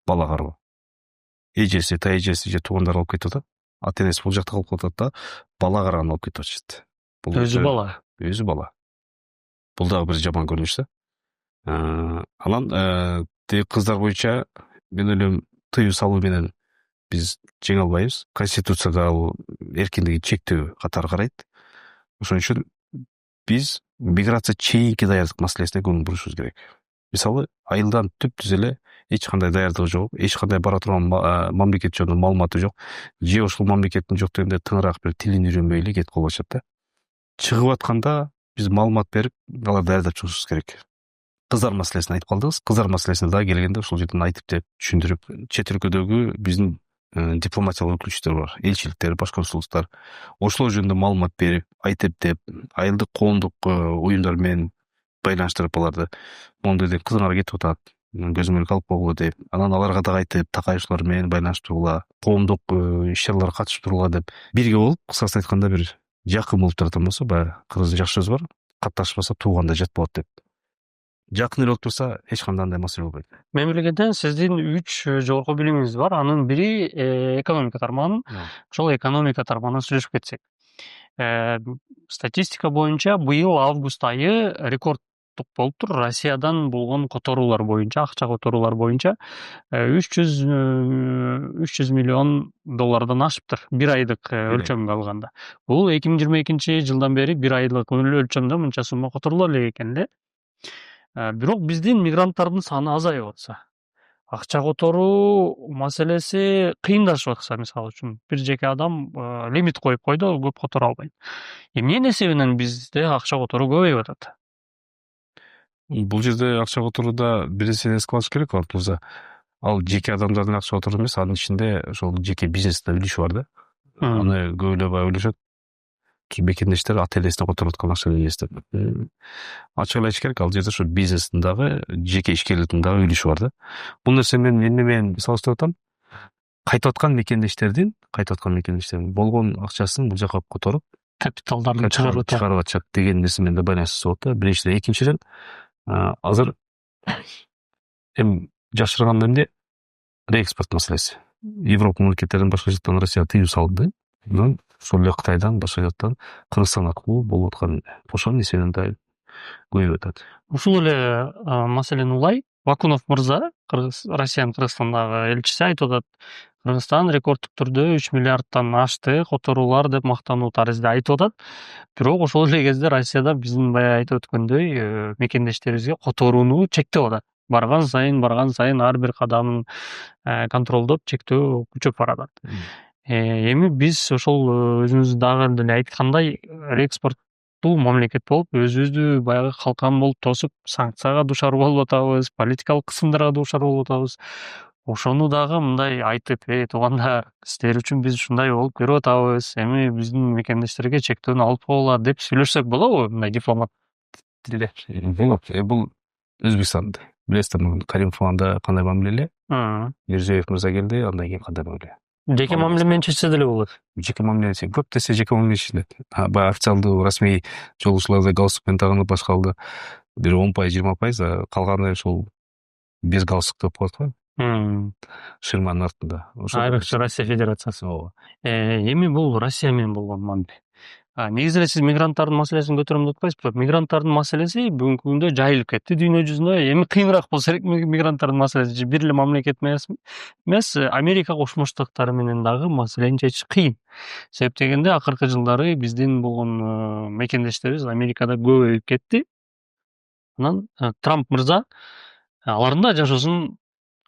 бала кароо. Эжеси, тайэжеси же туугандары алып кетип атат. Ата энеси бул жакта калып калат да, бала караган алып кетип атышат. Өзү бала. Өзү бала. Бул дагы бир жаман көрүнүш да. Анан тиги кыздар боюнча мен ойлойм, тыюу салуу менен биз жеңе албайбыз. Конституцияда бул эркиндиги чектөө катары карайт. Ошон үчүн биз миграция чейинки даярдык маселесине көңүл бурушубуз керек. Мисалы, айылдан түп-түз эле эч кандай даярдыгы жок, эч кандай бара турган мамлекет жөнүндө маалыматы жок, же ошол мамлекеттин жок дегенде тыңыраак бир тилин үйрөнбөй эле кетип калып атышат да. Чыгып атканда биз маалымат берип, аларды даярдап чыгышыбыз керек. Кыздар маселесин айтып калдыгыз. Кыздар маселесине дагы келгенде ошол жерден айтып деп түшүндүрүп, чет өлкөдөгү биздин дипломатиялык өкүлчүлөр бар, элчиликтер, башка консулдуктар. Ошолор жөнүндө маалымат берип, айтып деп, айылдык коомдук уюмдар менен байланыштырып аларды. Мондой деп кызыңар кетип атат, көзүңөргө алып койгула деп, анан аларга дагы айтып, такайышлар менен байланыштыруула, коомдук иш-чараларга катышып туруула деп, бирге болуп, кыскасын айтканда бир жакын болуп турган болсо, баягы кыргыздын жакшы сөзү бар, катташпаса тууганда жат болот деп. Жакын эле болуп турса, эч кандай андай маселе болбойт. Мен билгенден сиздин 3 жогорку билимиңиз бар. Анын бири экономика тармагынан. Ошол экономика тармагынан сүйлөшүп кетсек. Статистика боюнча быйыл август айы рекорддук болуптур. Россиядан болгон которуулар боюнча, акча которуулар боюнча 300 миллион доллардан ашыптыр. Бир айдык өлчөмгө алганда. Бул 2022 жылдан бери бир айдык өлчөмдө мынча сумма которулар элек экен эле. Бирок биздин мигранттардын саны азайып атса, акча которуу маселеси кыйындашып атса, мисалы үчүн бир жеке адам лимит коюп койду, көп которо албайм. Эмненин эсебинен бизде акча которуу көбөйүп атат? Бул жерде акча которууда бир нерсени эске алыш керек, Алып мырза. Ал жеке адамдардын акча которуу эмес, анын ичинде ошол жеке бизнестин үлүшү бар да. Аны көп эле баягы ойлошот. Мекендештер ата энесине которуп аткан акчаны элестеп. Ачык эле айтыш керек, ал жерде ошо бизнестин дагы, жеке ишкерликтин дагы үлүшү бар да. Бул нерсе мен эмне менен салыштырып атам? Кайтып аткан мекендештердин болгон акчасын бул жака которуп, Капиталдарын чыгарып атышат деген нерсе менен да байланыштуу болот да. Биринчиден, экинчиден, азыр эми жашырган эмне? Реэкспорт маселеси. Европа мамлекеттеринин башка жактан Россияга тыюу салынды. ошол эле Кытайдан, башка жактан Кыргызстан аркылуу болуп аткан ошонун эсебинен дагы көбөйүп атат. Ушул эле маселени улай Бакунов мырза, Россиянын Кыргызстандагы элчиси айтып атат, Кыргызстан рекорддук түрдө 3 миллиардтан ашты, которуулар деп мактануу таризде айтып атат. Бирок ошол эле кезде Россияда биздин баягы айтып өткөндөй мекендештерибизге которууну чектеп атат. Барган сайын ар бир кадамын контролдоп чектөө күчөп баратат. Эми биз ошол өзүңүз дагы деле айткандай реэкспорттуу мамлекет болуп, өзүбүздү баягы калкан болуп тосуп, санкцияга дуушар болуп атабыз, политикалык кысымдарга дуушар болуп атабыз. Ошону дагы мындай айтып, туугандар, силер үчүн биз ушундай болуп көрүп атабыз, эми биздин мекендештерге чектөөнү алып коелар деп сүйлөшсөк болобу, мындай дипломат тилде? Болот. Бул Өзбекстан. Билесиздер, Каримов анда кандай мамиле эле? Мирзиёев мырза келди, андан кийин кандай мамиле? Жеке мамиле менен чечсе деле болот. Жеке мамиле десе, көп десе жеке мамиле чечилет. Баягы официалдуу расмий жолугушууларда галстукпен тагынып башка алды. Бир 10%, 20%, калганы ошол без галстук деп коет го. Шырманын артында. Айрыкча Россия Федерациясы. Ооба. Эми бул Россия менен болгон мамиле. Негизи эле сиз мигранттардын маселесин көтөрөм деп атпайсызбы? Мигранттардын маселеси бүгүнкү күндө жайылып кетти дүйнө жүзүнө. Эми кыйыныраак болсо керек мигранттардын маселеси. Бир эле мамлекет эмес, Америка Кошмо Штаттары менен дагы маселени чечиш кыйын. Себеп дегенде акыркы жылдары биздин болгон мекендештерибиз Америкада көбөйүп кетти. Анан Трамп мырза алардын да жашоосун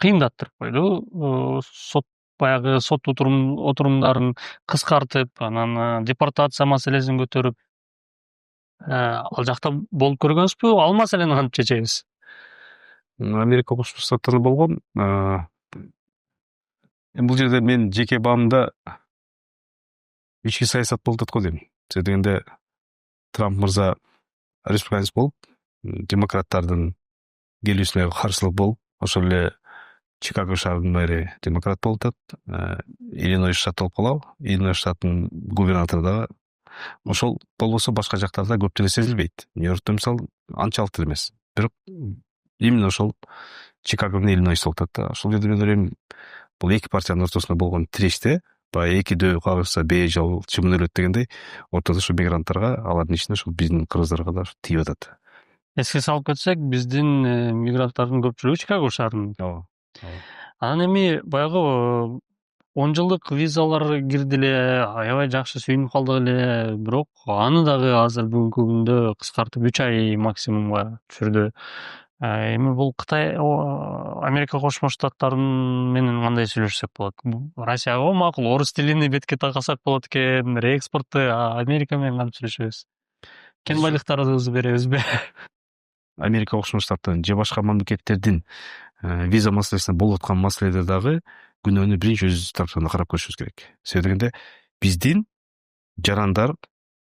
кыйындаттырып койду. Баягы сот отурумдарын кыскартып, анан депортация маселесин көтөрүп, ал жакта болуп көргөнсүзбү? Ал маселени кантип чечебиз? Америка Кошмо Штаттарында болгон. Бул жерде мен жеке баамда ички саясат болуп атат го дейм. Себеп дегенде Трамп мырза республиканец болуп, демократтардын келүүсүнө каршылык болуп, ошол эле Чикаго шаарынын мэри демократ болуп атат. Иллинойс штаты болуп калабы? Иллинойс штатынын губернатору дагы. Ошол болбосо башка жактарда көп деле сезилбейт. Нью-Йоркто мисалы анчалык деле эмес. Бирок именно ошол Чикаго менен Иллинойс болуп атат да. Ошол жерде мен ойлойм, бул эки партиянын ортосунда болгон тиреште, баягы эки дөбө кагышса бээ жол чымын өлөт дегендей, ортодо ошо мигранттарга, алардын ичинде ошол биздин кыргыздарга да тийип атат. Эске салып кетсек, биздин мигранттардын көпчүлүгү Чикаго шаарынын. Ооба. Анан эми баягы 10 жылдык визалар кирди эле, аябай жакшы сүйүнүп калдык эле, бирок аны дагы азыр бүгүнкү күндө кыскартып 3 ай максимумга түшүрдү. Эми бул Кытай, Америка Кошмо Штаттары менен кандай сүйлөшсөк болот? Россияга макул, орус тилини бетке такасак болот экен, реэкспортту Америка менен кантип сүйлөшөбүз? Кен байлыктарыбызды беребизби? Америка Кошмо Штаттарын же башка мамлекеттердин виза маселесине болуп аткан маселеде дагы күнөөнү биринчи өз тарапынан карап көрүшүбүз керек. Себеп дегенде биздин жарандар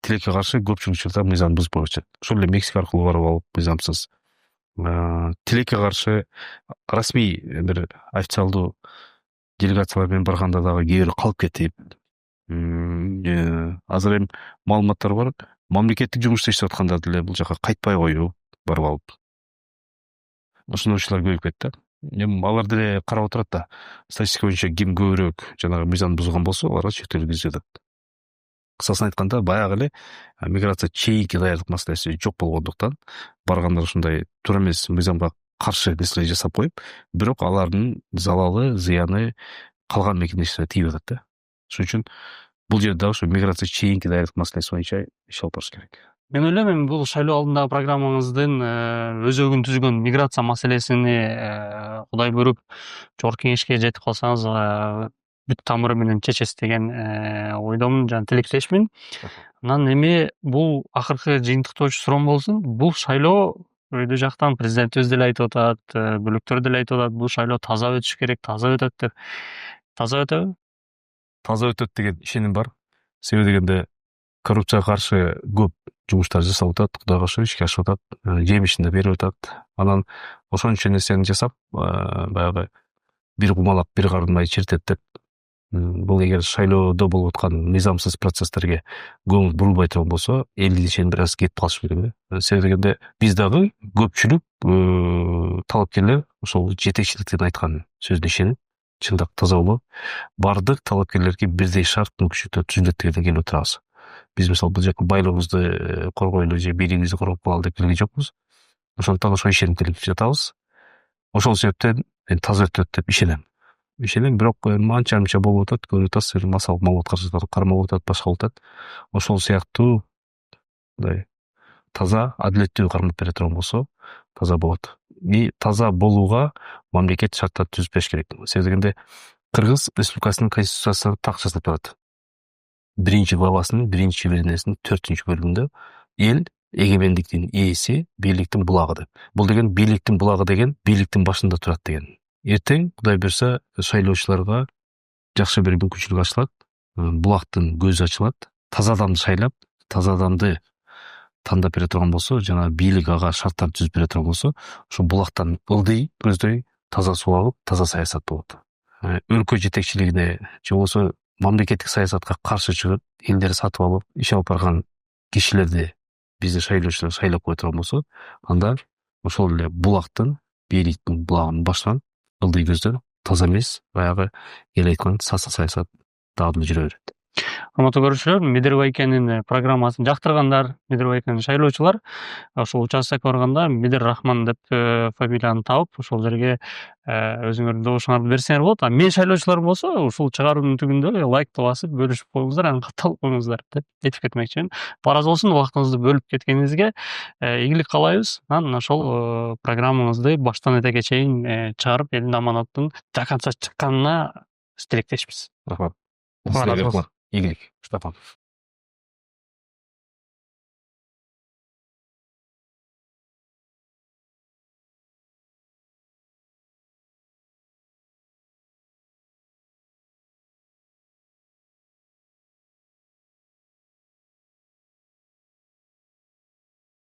тилекке каршы көпчүлүк учурда мыйзамды бузуп коюшат. Ошол эле Мексика аркылуу барып алып мыйзамсыз тилекке каршы расмий бир официалдуу делегациялар менен барганда дагы кээ бирөө калып кетип, азыр эми маалыматтар бар, мамлекеттик жумушта иштеп аткандар деле бул жака кайтпай коюп барып алып. Ошондой учурлар көбөйүп кетти. Эми алар деле карап отурат да, статистика боюнча ким көбүрөөк жанагы мыйзамды бузган болсо, аларга чектөө киргизип атат. Кысасын айтканда, баягы эле миграция чейинки даярдык маселеси жок болгондуктан баргандар ушундай туура эмес мыйзамга каршы нерселер жасап коюп, бирок алардын залалы, зыяны калган мекендештерге тийип атат да. Ошон үчүн бул жерде ушу миграция чейинки даярдык маселеси боюнча иш алып барыш керек. Мен ойлойм, эми бул шайлоо алдындагы программаңыздын өзөгүн түзгөн миграция маселесини Кудай буйруп жогорку кеңешке жетип калсаңыз бүт тамыры менен чечесиз деген ойдомун, жана тилектешмин. Анан эми бул акыркы жыйынтыктоочу суроом болсун. Бул шайлоо өйдө жактан президентибиз деле айтып атат, бөлөктөр деле айтып атат, бул шайлоо таза өтүш керек, таза өтөт деп. Таза өтөбү? Таза өтөт деген ишеним бар. Себеп дегенде коррупцияга каршы көп жумуштар жасалып атат, Кудайга шүгүр ишке ашып атат, жемишин да берип атат. Анан ошончо нерсени жасап, баягы бир кумалак бир карынмай чиртет деп, бул эгер шайлоодо болуп аткан мыйзамсыз процесстерге көңүл бурулбай турган болсо, элдин ишени бир аз кетип калышы керек да. Себеп дегенде биз дагы көпчүлүк талапкерлер ошол жетекчиликтин айткан сөзүнө ишенип, чындап таза болуп, бардык талапкерлерге бирдей шарт мүмкүнчүлүктөр түзүлөт дегенге келип отурабыз. Биз мисалы бул жака байлыгыбызды коргойлу же бийлигибизди коргоп калалы деп келген жокпуз. Ошондуктан ошол ишенимдүүлүк жатабыз. Ошол себептен мен таза өтөт деп ишенем. Бирок анча мынча болуп атат, көрүп атасыздар, массалык маалымат кармалып атат, башка болуп атат. Ошол сыяктуу мындай таза, адилеттүү кармап бере турган болсо, таза болот. И таза болууга мамлекет шарттарды түзүп бериш керек. Себеби дегенде Кыргыз Республикасынын конституциясына так жазылып турат. Биринчи главасынын биринчи беренесинин 4-бөлүгүндө эл эгемендиктин ээси, бийликтин булагы деп. Бул деген бийликтин булагы деген бийликтин башында турат деген. Эртең Кудай берсе шайлоочуларга жакшы бир мүмкүнчүлүк ачылат, булактын көзү ачылат. Таза адамды шайлап, таза адамды тандап бере турган болсо, жана бийлик ага шарттарды түзүп бере турган болсо, ошо булактан ылдый, көздөй таза суу алып, таза саясат болот. Өлкө жетекчилигине же болбосо мамлекеттик саясатка каршы чыгып, элдерди сатып алып, иш алып барган кишилерди бизди шайлоочулар шайлап кое турган болсо, анда ошол эле булактын, бийликтин булагынын башынан ылдый көздөр таза эмес, баягы эл айткан саса саясат дагы жүрө берет. Урматтуу көрүүчүлөр, Медер Байкенин программасын жактыргандар, Медер Байкенин шайлоочулар ошол участокко барганда Медер Рахман деп фамилияны таап, ошол жерге өзүңөрдүн добушуңарды берсеңер болот. А мен шайлоочулар болсо, ушул чыгаруунун түбүндө лайкты басып, бөлүшүп коюңуздар, анан катталып коюңуздар деп айтып кетмекчимин. Параз болсун, убактыңызды бөлүп кеткениңизге ийгилик каалайбыз. Анан ошол программаңызды баштан этеге чейин чыгарып, элдин аманаттын до конца чыкканына тилектешпиз. Рахмат. Игилик. Штафан.